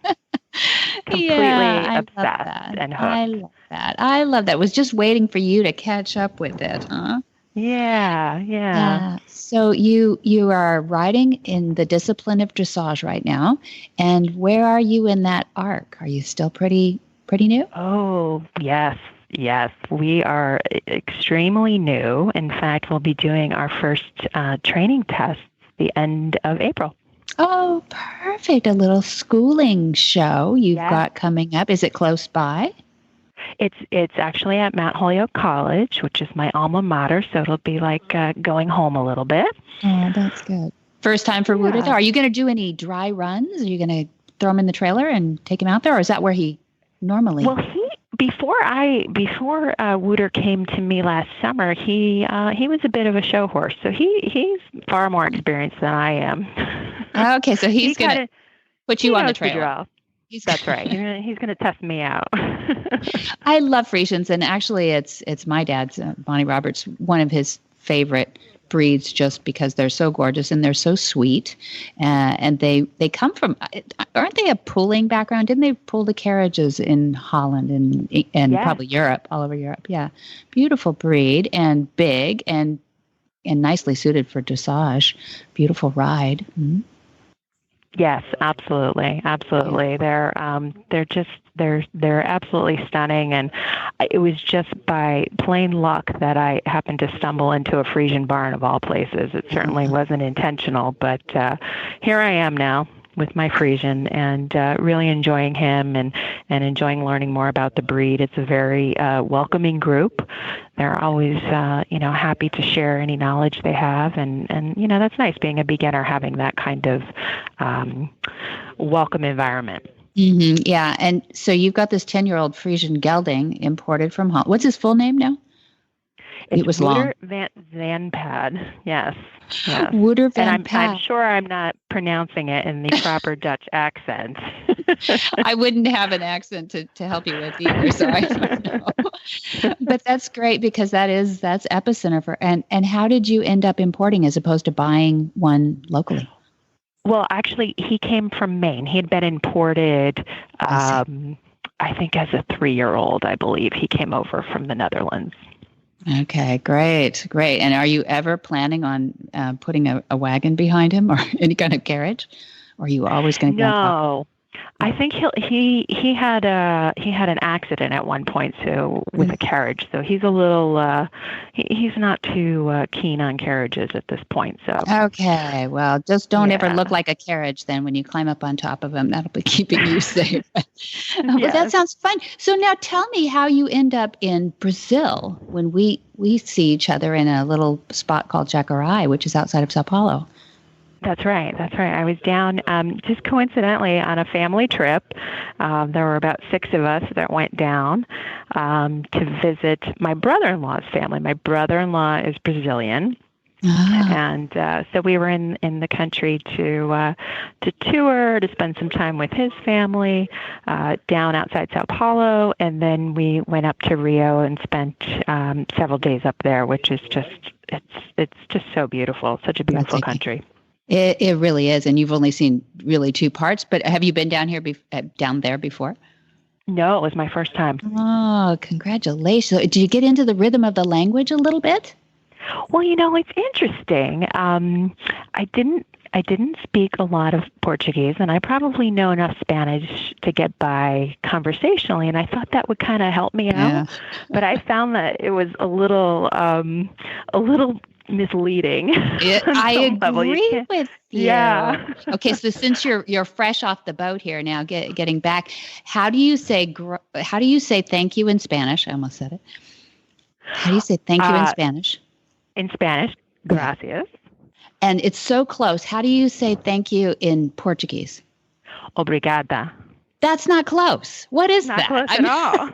Completely obsessed and hooked. I love that. Was just waiting for you to catch up with it, huh? Yeah. So you are riding in the discipline of dressage right now. And where are you in that arc? Are you still pretty new? Oh, yes. Yes, we are extremely new. In fact, we'll be doing our first training tests the end of April. Oh, perfect. A little schooling show you've got coming up. Is it close by? It's actually at Mount Holyoke College, which is my alma mater, so it'll be like going home a little bit. Oh, that's good. First time for Wouter there. Are you going to do any dry runs? Are you going to throw him in the trailer and take him out there, or is that where he normally... Well, Before Wouter came to me last summer, he was a bit of a show horse, so he's far more experienced than I am. Okay, so he's going to put you on the trailer. That's right. He's going to test me out. I love Friesians, and actually, it's my dad's Bonnie Roberts, one of his favorite breeds, just because they're so gorgeous and they're so sweet, and they come from, aren't they a pulling background? Didn't they pull the carriages in Holland and probably Europe, all over Europe? Yeah, beautiful breed and big and nicely suited for dressage. Beautiful ride. Mm-hmm. Yes, absolutely. They're absolutely stunning, and it was just by plain luck that I happened to stumble into a Friesian barn of all places. It certainly wasn't intentional, but here I am now with my Friesian and really enjoying him and enjoying learning more about the breed. It's a very welcoming group. They're always, happy to share any knowledge they have. And that's nice being a beginner, having that kind of welcome environment. Mm-hmm, yeah. And so you've got this 10-year-old Friesian gelding imported from Holland. What's his full name now? It was Wouter long. Van Zanpad. Yes. Wouter Van And Pad. I'm sure I'm not pronouncing it in the proper Dutch accent. I wouldn't have an accent to help you with either, so I don't know. But that's great because that's epicenter for. And how did you end up importing as opposed to buying one locally? Well, actually, he came from Maine. He had been imported, I think, as a 3-year-old, I believe. He came over from the Netherlands. Okay, great. And are you ever planning on putting a wagon behind him or any kind of carriage? Or are you always going to go? No. I think he had an accident at one point, so with a carriage. So he's a little he's not too keen on carriages at this point. So okay, well, just don't ever look like a carriage. Then when you climb up on top of him, that'll be keeping you safe. But that sounds fun. So now tell me how you end up in Brazil when we see each other in a little spot called Jacarai, which is outside of Sao Paulo. That's right. I was down just coincidentally on a family trip. There were about 6 of us that went down to visit my brother-in-law's family. My brother-in-law is Brazilian. And so we were in the country to tour, to spend some time with his family down outside Sao Paulo, and then we went up to Rio and spent several days up there, which is it's just so beautiful. Such a beautiful country. It really is, and you've only seen really 2 parts. But have you been down there before? No, it was my first time. Oh, congratulations! Did you get into the rhythm of the language a little bit? Well, it's interesting. I didn't I didn't speak a lot of Portuguese, and I probably know enough Spanish to get by conversationally, and I thought that would kind of help me out. Yeah. But I found that it was a little misleading. I agree with you. Yeah. Okay, so since you're fresh off the boat here now, getting back, how do you say thank you in Spanish? I almost said it. How do you say thank you in Spanish? In Spanish, gracias. And it's so close. How do you say thank you in Portuguese? Obrigada. That's not close. What is Not that? close at all.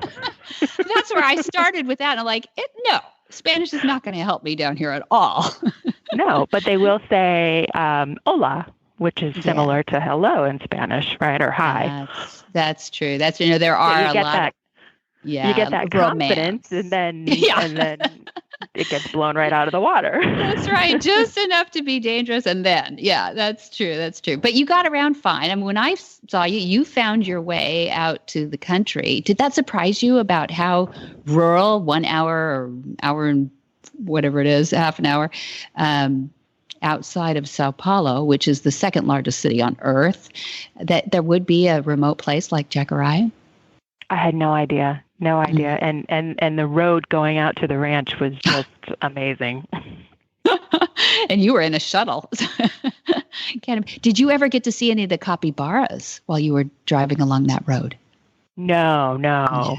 That's where I started with that. And I'm like, no, Spanish is not going to help me down here at all. No, but they will say hola, which is similar to hello in Spanish, right? Or hi. That's true. There are a lot. You get that confidence, and then it gets blown right out of the water. That's right. Just enough to be dangerous. And then, that's true. That's true. But you got around fine. I mean, when I saw you found your way out to the country. Did that surprise you about how rural 1 hour or hour and whatever it is, half an hour, outside of Sao Paulo, which is the second largest city on earth, that there would be a remote place like Jacaraia? I had no idea. No idea. And the road going out to the ranch was just amazing. And you were in a shuttle. Did you ever get to see any of the capybaras while you were driving along that road? No. Yeah.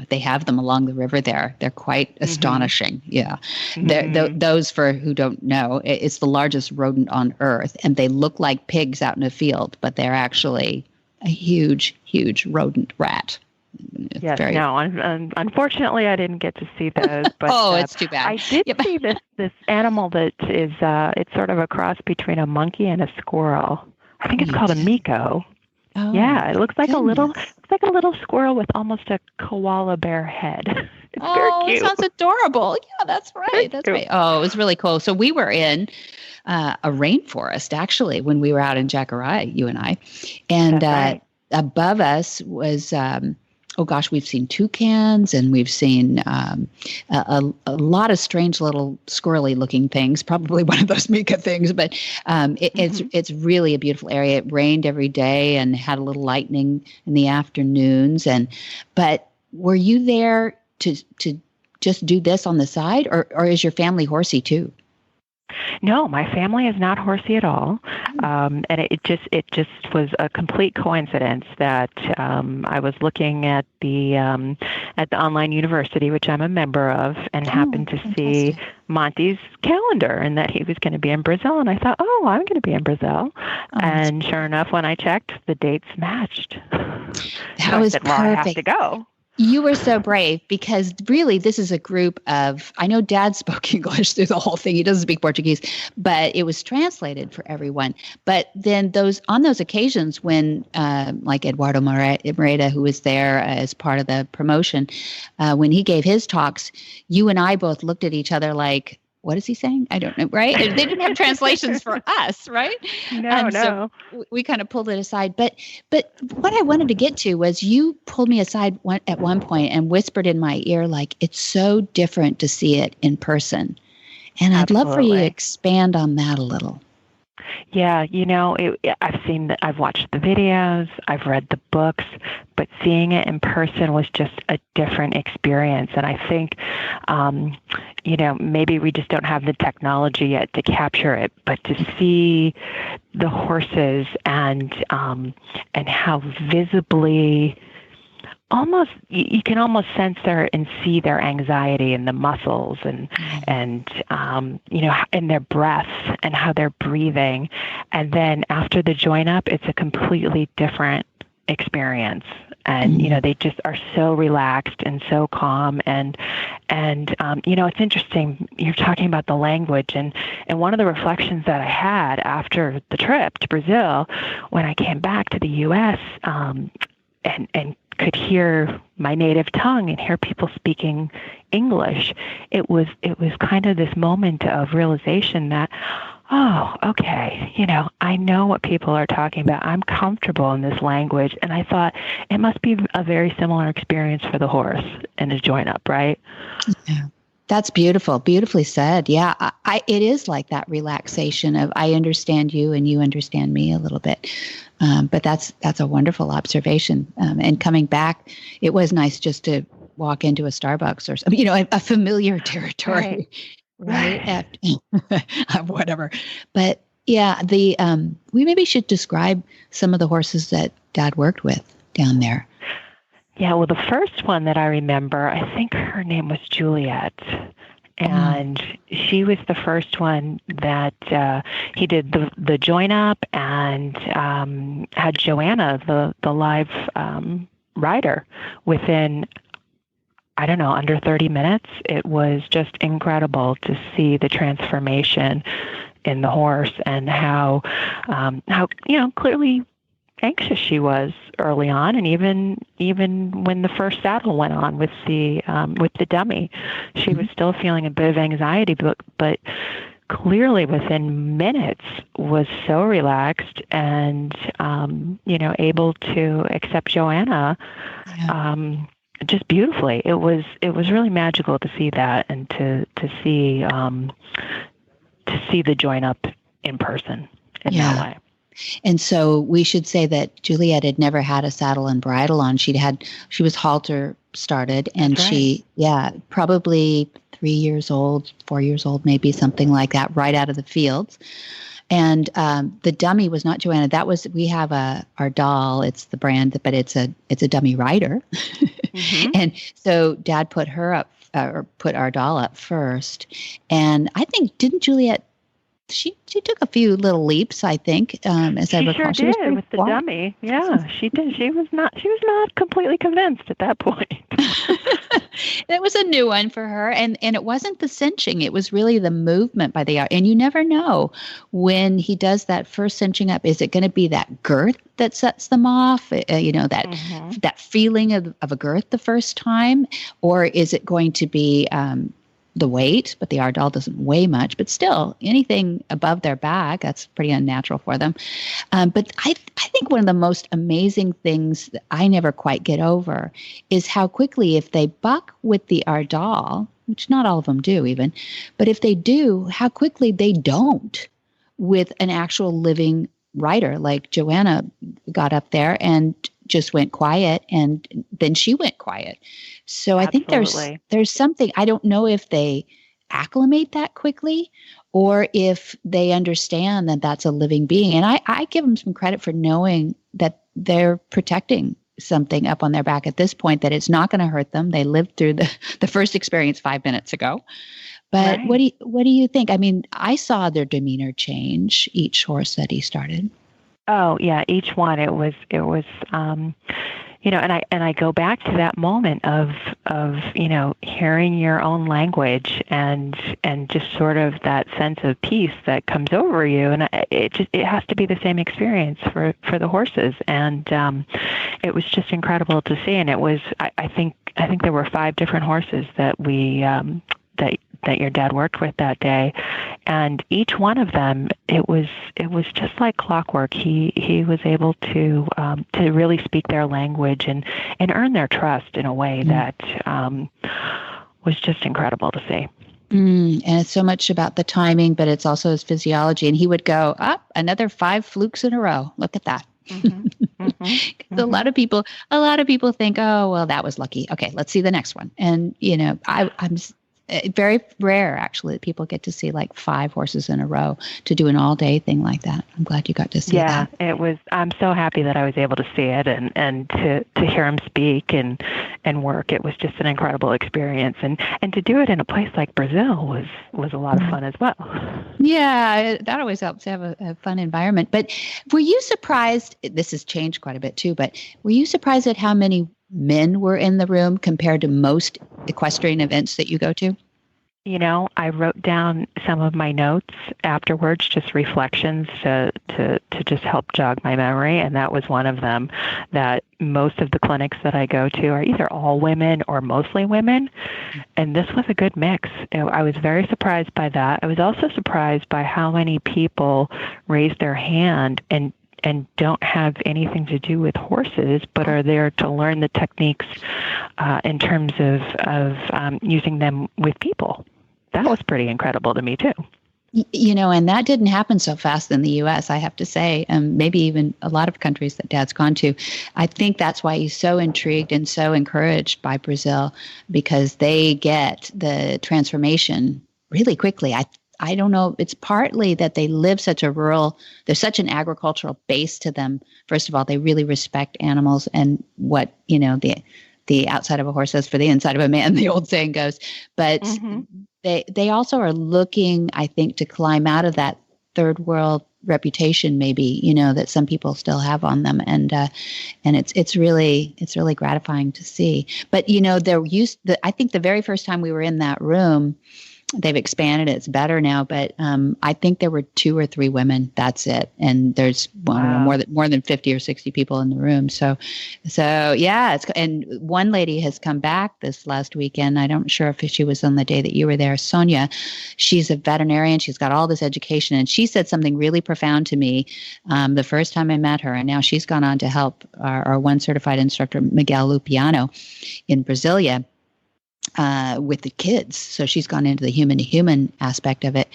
They have them along the river there. They're quite astonishing. Yeah. Those, for who don't know, it's the largest rodent on earth. And they look like pigs out in a field, but they're actually a huge, huge rodent rat. Yes, unfortunately, I didn't get to see those. But, it's too bad. I did see this animal that is it's sort of a cross between a monkey and a squirrel. I think it's called a miko. Oh, yeah, it looks like a little squirrel with almost a koala bear head. It's very cute. It sounds adorable. Yeah, that's right. That's right. Oh, it was really cool. So we were in a rainforest actually when we were out in Jacaraia, you and I, and above us was. We've seen toucans and we've seen a lot of strange little squirrely looking things, probably one of those Mika things, but it's really a beautiful area. It rained every day and had a little lightning in the afternoons. But were you there to just do this on the side or is your family horsey too? No, my family is not horsey at all, and it just was a complete coincidence that I was looking at the online university, which I'm a member of, and happened to see Monty's calendar, and that he was going to be in Brazil, and I thought, I'm going to be in Brazil, and sure enough, when I checked, the dates matched. That was perfect. I have to go. You were so brave because really this is a group of, I know Dad spoke English through the whole thing. He doesn't speak Portuguese, but it was translated for everyone. But then on those occasions when like Eduardo Moreta, who was there as part of the promotion, when he gave his talks, you and I both looked at each other like, what is he saying? I don't know, right? They didn't have translations for us, right? No. So we kind of pulled it aside. But what I wanted to get to was you pulled me aside at one point and whispered in my ear, like, it's so different to see it in person. And I'd love for you to expand on that a little. Yeah, I've watched the videos, I've read the books, but seeing it in person was just a different experience. And I think, maybe we just don't have the technology yet to capture it, but to see the horses and how visibly you can almost sense and see their anxiety in the muscles and in their breaths and how they're breathing. And then after the join up, it's a completely different experience. And, they just are so relaxed and so calm. And it's interesting. You're talking about the language and one of the reflections that I had after the trip to Brazil, when I came back to the U.S., and could hear my native tongue and hear people speaking English, it was kind of this moment of realization that, okay, I know what people are talking about. I'm comfortable in this language. And I thought it must be a very similar experience for the horse in a join up, right? That's beautiful. Beautifully said. Yeah, it is like that relaxation of I understand you and you understand me a little bit. But that's a wonderful observation. And coming back, it was nice just to walk into a Starbucks or something, a familiar territory, right? Whatever. But yeah, we maybe should describe some of the horses that Dad worked with down there. Yeah, well, the first one that I remember, I think her name was Juliet. And she was the first one that he did the join up and had Joanna, the live rider, within, I don't know, under 30 minutes. It was just incredible to see the transformation in the horse and how clearly anxious she was early on, and even when the first saddle went on with the dummy, she was still feeling a bit of anxiety, but clearly within minutes was so relaxed and able to accept Joanna just beautifully. It was really magical to see that and to see the join up in person in that way. And so we should say that Juliet had never had a saddle and bridle on. She was halter started, and she probably 3 years old, 4 years old, maybe something like that, right out of the fields. And the dummy was not Joanna. We have our doll. It's the brand, but it's a dummy rider. Mm-hmm. And so Dad put her up, or put our doll up first. And I think, didn't Juliet? She took a few little leaps, I think, as I recall. She sure did with the dummy. Yeah, she did. She was not completely convinced at that point. It was a new one for her, and it wasn't the cinching. It was really the movement by the arm. And you never know when he does that first cinching up. Is it going to be that girth that sets them off? That feeling of a girth the first time, or is it going to be the weight? But the Ardell doesn't weigh much, but still anything above their back, that's pretty unnatural for them. But I think one of the most amazing things that I never quite get over is how quickly, if they buck with the Ardell, which not all of them do even, but if they do, how quickly they don't with an actual living rider. Like Joanna got up there and just went quiet, and then she went quiet. So Absolutely. I think there's something, I don't know if they acclimate that quickly or if they understand that that's a living being. And I give them some credit for knowing that they're protecting something up on their back at this point, that it's not going to hurt them. They lived through the first experience 5 minutes ago. But right. What do you think? I mean, I saw their demeanor change each horse that he started. Oh yeah, each one. It was and I go back to that moment of hearing your own language and just sort of that sense of peace that comes over you, and it has to be the same experience for the horses, and it was just incredible to see. And it was I think there were 5 different horses that we that your dad worked with that day, and each one of them, it was just like clockwork. He was able to really speak their language and earn their trust in a way that was just incredible to see. And it's so much about the timing, but it's also his physiology. And he would go up another 5 flukes in a row. Look at that. Mm-hmm. A lot of people think, oh well, that was lucky. Okay, let's see the next one. And I'm very rare, actually, that people get to see like 5 horses in a row to do an all-day thing like that. I'm glad you got to see that. Yeah, it was. I'm so happy that I was able to see it and to hear him speak and work. It was just an incredible experience, and to do it in a place like Brazil was a lot of fun as well. Yeah, that always helps to have a fun environment. But were you surprised? This has changed quite a bit too. But were you surprised at how many men were in the room compared to most equestrian events that you go to? I wrote down some of my notes afterwards, just reflections to just help jog my memory. And that was one of them, that most of the clinics that I go to are either all women or mostly women. And this was a good mix. I was very surprised by that. I was also surprised by how many people raised their hand and and don't have anything to do with horses, but are there to learn the techniques in terms of using them with people. That was pretty incredible to me too. And that didn't happen so fast in the U.S., I have to say, maybe even a lot of countries that Dad's gone to. I think that's why he's so intrigued and so encouraged by Brazil, because they get the transformation really quickly. I don't know. It's partly that they live there's such an agricultural base to them. First of all, they really respect animals and what, the outside of a horse says for the inside of a man, the old saying goes. But they also are looking, I think, to climb out of that third world reputation, maybe, that some people still have on them. And it's really gratifying to see. But, I think the very first time we were in that room, they've expanded it. It's better now, but I think there were 2 or 3 women. That's it. And there's more than 50 or 60 people in the room. So yeah. And one lady has come back this last weekend. I'm not sure if she was on the day that you were there, Sonia. She's a veterinarian. She's got all this education, and she said something really profound to me the first time I met her. And now she's gone on to help our one certified instructor, Miguel Lupiano, in Brasilia. With the kids. So she's gone into the human-to-human aspect of it.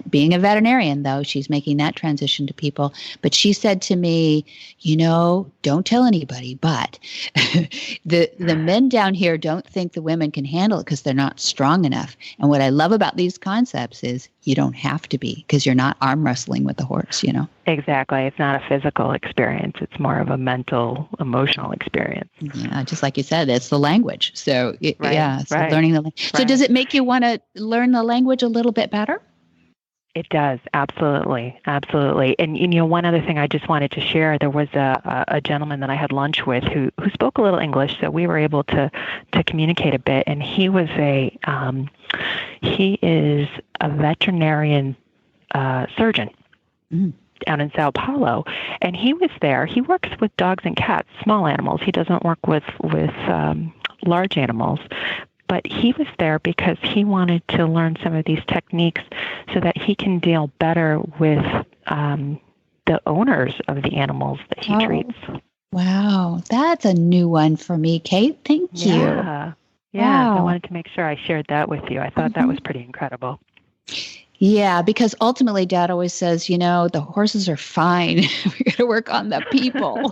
Being a veterinarian, though, she's making that transition to people. But she said to me, don't tell anybody, but the men down here don't think the women can handle it because they're not strong enough. And what I love about these concepts is you don't have to be, because you're not arm wrestling with the horse, Exactly. It's not a physical experience. It's more of a mental, emotional experience. Yeah, just like you said, it's the language. So, Right. Learning the language. So does it make you want to learn the language a little bit better? It does. Absolutely. Absolutely. And, one other thing I just wanted to share, there was a gentleman that I had lunch with who spoke a little English, so we were able to communicate a bit. And he is a veterinarian surgeon down in Sao Paulo. And he was there. He works with dogs and cats, small animals. He doesn't work with large animals. But he was there because he wanted to learn some of these techniques so that he can deal better with the owners of the animals that he treats. Wow. That's a new one for me, Kate. Thank you. Yeah. Wow. I wanted to make sure I shared that with you. I thought that was pretty incredible. Yeah, because ultimately Dad always says, the horses are fine. We got to work on the people.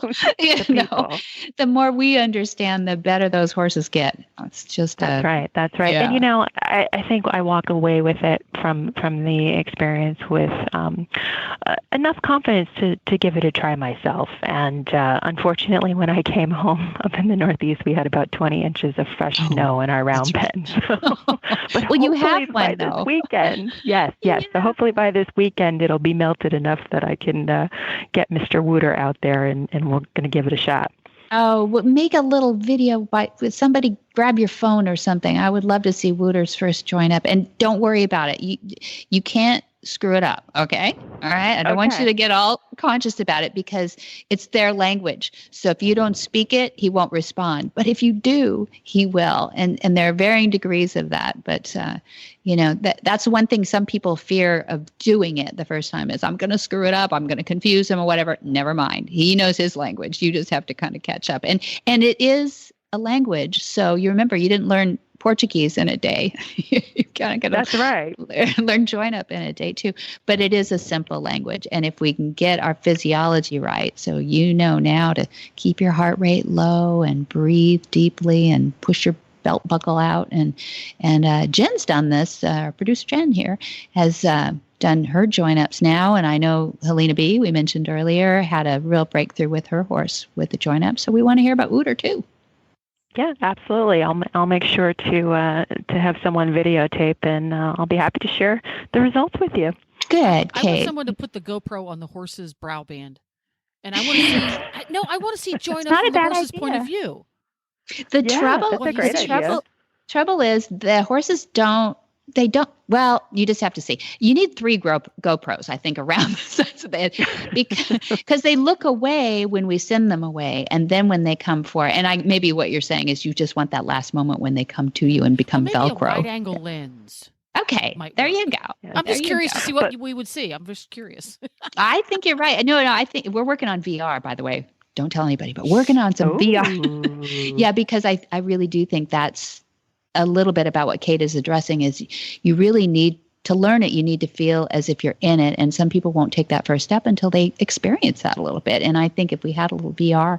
The more we understand, the better those horses get. It's just That's right. Yeah. And I think I walk away with it from the experience with enough confidence to give it a try myself. And unfortunately, when I came home up in the Northeast, we had about 20 inches of fresh snow in our round pen. But well, you have one this weekend. Yes. So hopefully by this weekend, it'll be melted enough that I can get Mr. Wooter out there, and we're going to give it a shot. Oh, well, make a little video with somebody. Grab your phone or something. I would love to see Wooter's first join up. And don't worry about it. You can't screw it up. Okay. All right. I don't want you to get all conscious about it, because it's their language. So if you don't speak it, he won't respond. But if you do, he will. And there are varying degrees of that. But, that's one thing some people fear of doing it the first time is, I'm going to screw it up. I'm going to confuse him or whatever. Never mind. He knows his language. You just have to kind of catch up. And it is a language. So you remember, you didn't learn Portuguese in a day. You kind of got to That's right. learn join up in a day too. But it is a simple language. And if we can get our physiology right, so now to keep your heart rate low and breathe deeply and push your belt buckle out. And Jen's done this. Our producer Jen here has done her join ups now. And I know Helena B, we mentioned earlier, had a real breakthrough with her horse with the join up. So we want to hear about Wooter too. Yeah, absolutely. I'll make sure to have someone videotape, and I'll be happy to share the results with you. Good, Kate. I want someone to put the GoPro on the horse's brow band, and I want to see. I want to see join up from the horse's point of view. The trouble is the horses don't. They don't. Well, you just have to see. You need 3 GoPros, I think, around the sides of the head, because they look away when we send them away, and then when they come for. And maybe what you're saying is you just want that last moment when they come to you and become maybe Velcro. A wide-angle lens. Okay, Might there work. you go. Yeah. I'm There just you curious go. to see what we would see. I'm just curious. I think you're right. No, I think we're working on VR, by the way. Don't tell anybody, but working on some VR. Ooh. Yeah, because I really do think that's a little bit about what Kate is addressing is you really need to learn it. You need to feel as if you're in it. And some people won't take that first step until they experience that a little bit. And I think if we had a little VR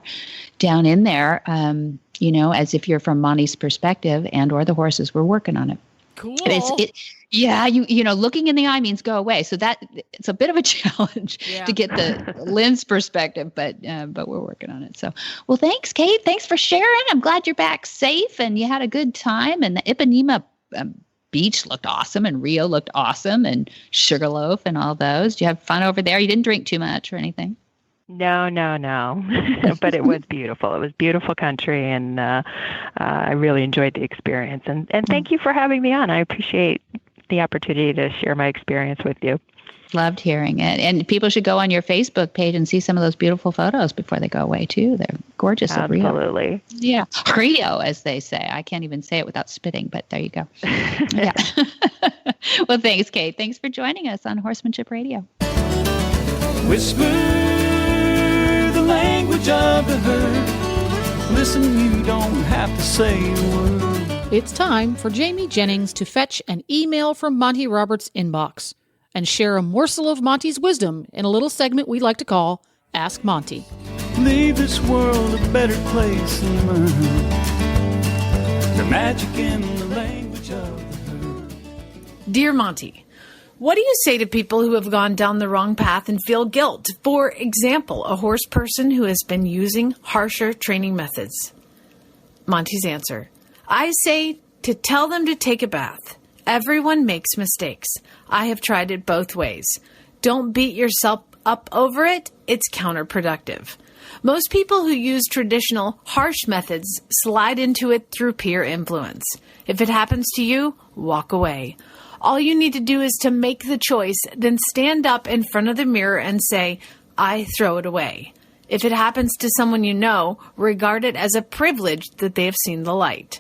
down in there, as if you're from Monty's perspective and or the horses, we're working on it. Cool. Looking in the eye means go away. So it's a bit of a challenge to get the lens perspective, but we're working on it. So, well, thanks, Kate. Thanks for sharing. I'm glad you're back safe and you had a good time. And the Ipanema beach looked awesome, and Rio looked awesome, and Sugarloaf and all those. Did you have fun over there? You didn't drink too much or anything? No. But it was beautiful. It was beautiful country, and I really enjoyed the experience. And thank you for having me on. I appreciate the opportunity to share my experience with you. Loved hearing it. And people should go on your Facebook page and see some of those beautiful photos before they go away, too. They're gorgeous. Absolutely. Yeah. Rio, as they say. I can't even say it without spitting, but there you go. Yeah. Well, thanks, Kate. Thanks for joining us on Horsemanship Radio. Whisper the language of the herd. Listen, you don't have to say a word. It's time for Jamie Jennings to fetch an email from Monty Roberts' inbox and share a morsel of Monty's wisdom in a little segment we like to call Ask Monty. Leave this world a better place than mine. The magic in the language of the herd. Dear Monty, what do you say to people who have gone down the wrong path and feel guilt? For example, a horse person who has been using harsher training methods. Monty's answer: I say to tell them to take a bath. Everyone makes mistakes. I have tried it both ways. Don't beat yourself up over it. It's counterproductive. Most people who use traditional, harsh methods slide into it through peer influence. If it happens to you, walk away. All you need to do is to make the choice, then stand up in front of the mirror and say, I throw it away. If it happens to someone you know, regard it as a privilege that they have seen the light.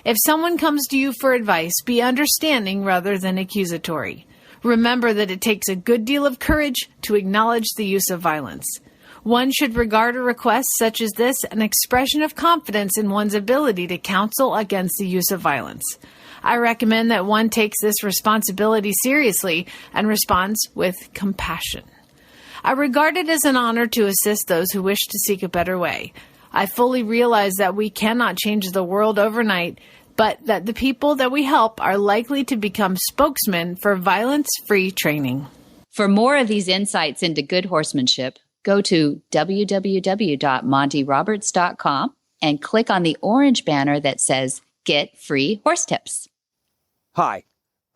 If someone comes to you for advice, be understanding rather than accusatory. Remember that it takes a good deal of courage to acknowledge the use of violence. One should regard a request such as this an expression of confidence in one's ability to counsel against the use of violence. I recommend that one takes this responsibility seriously and responds with compassion. I regard it as an honor to assist those who wish to seek a better way. I fully realize that we cannot change the world overnight, but that the people that we help are likely to become spokesmen for violence-free training. For more of these insights into good horsemanship, go to www.montyroberts.com and click on the orange banner that says Get Free Horse Tips. Hi,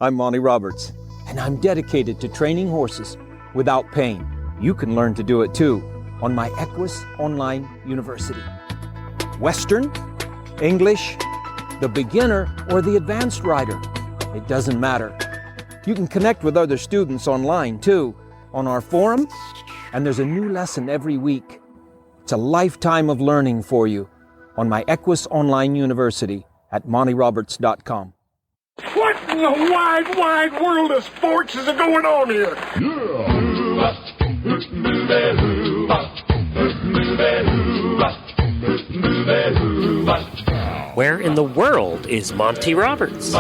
I'm Monty Roberts, and I'm dedicated to training horses without pain. You can learn to do it too on my Equus Online University. Western, English, the beginner, or the advanced rider. It doesn't matter. You can connect with other students online too, on our forum, and there's a new lesson every week. It's a lifetime of learning for you on my Equus Online University at montyroberts.com. What in the wide, wide world of sports is going on here? Where in the world is Monty Roberts?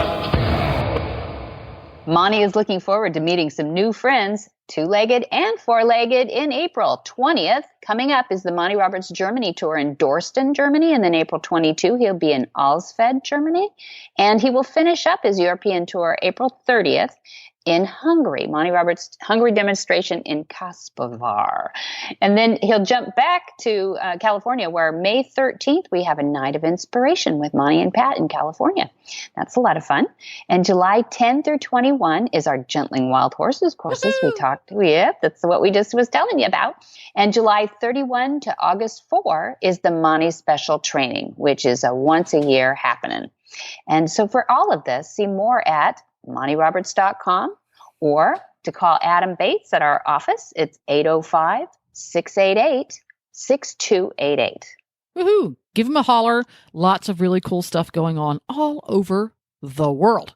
Monty is looking forward to meeting some new friends, two-legged and four-legged, in April 20th. Coming up is the Monty Roberts Germany Tour in Dorsten, Germany, and then April 22, he'll be in Alsfeld, Germany, and he will finish up his European Tour April 30th in Hungary, Monty Roberts' Hungary demonstration in Kaspovar. And then he'll jump back to California, where May 13th, we have a night of inspiration with Monty and Pat in California. That's a lot of fun. And July 10 through 21 is our Gentling Wild Horses courses. Yep, that's what we just was telling you about. And July 31 to August 4 is the Monty Special Training, which is a once-a-year happening. And so for all of this, see more at montyroberts.com, or to call Adam Bates at our office. It's 805-688-6288. Woohoo! Give him a holler. Lots of really cool stuff going on all over the world.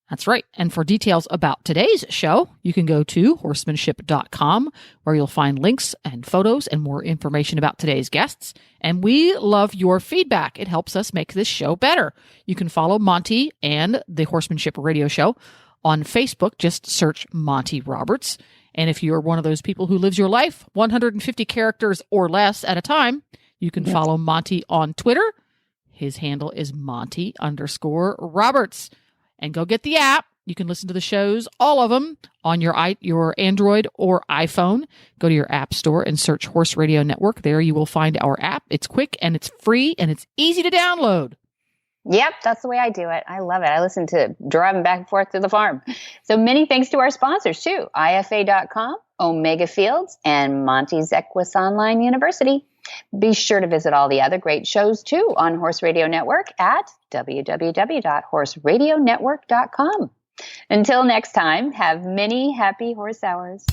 That's right. And for details about today's show, you can go to horsemanship.com, where you'll find links and photos and more information about today's guests. And we love your feedback. It helps us make this show better. You can follow Monty and the Horsemanship Radio Show on Facebook. Just search Monty Roberts. And if you're one of those people who lives your life 150 characters or less at a time, you can follow Monty on Twitter. His handle is Monty_Roberts. And go get the app. You can listen to the shows, all of them, on your Android or iPhone. Go to your app store and search Horse Radio Network. There you will find our app. It's quick and it's free and it's easy to download. Yep, that's the way I do it. I love it. I listen to driving back and forth to the farm. So many thanks to our sponsors, too. IFA.com, Omega Fields, and Monty's Equus Online University. Be sure to visit all the other great shows, too, on Horse Radio Network at www.horseradionetwork.com. Until next time, have many happy horse hours.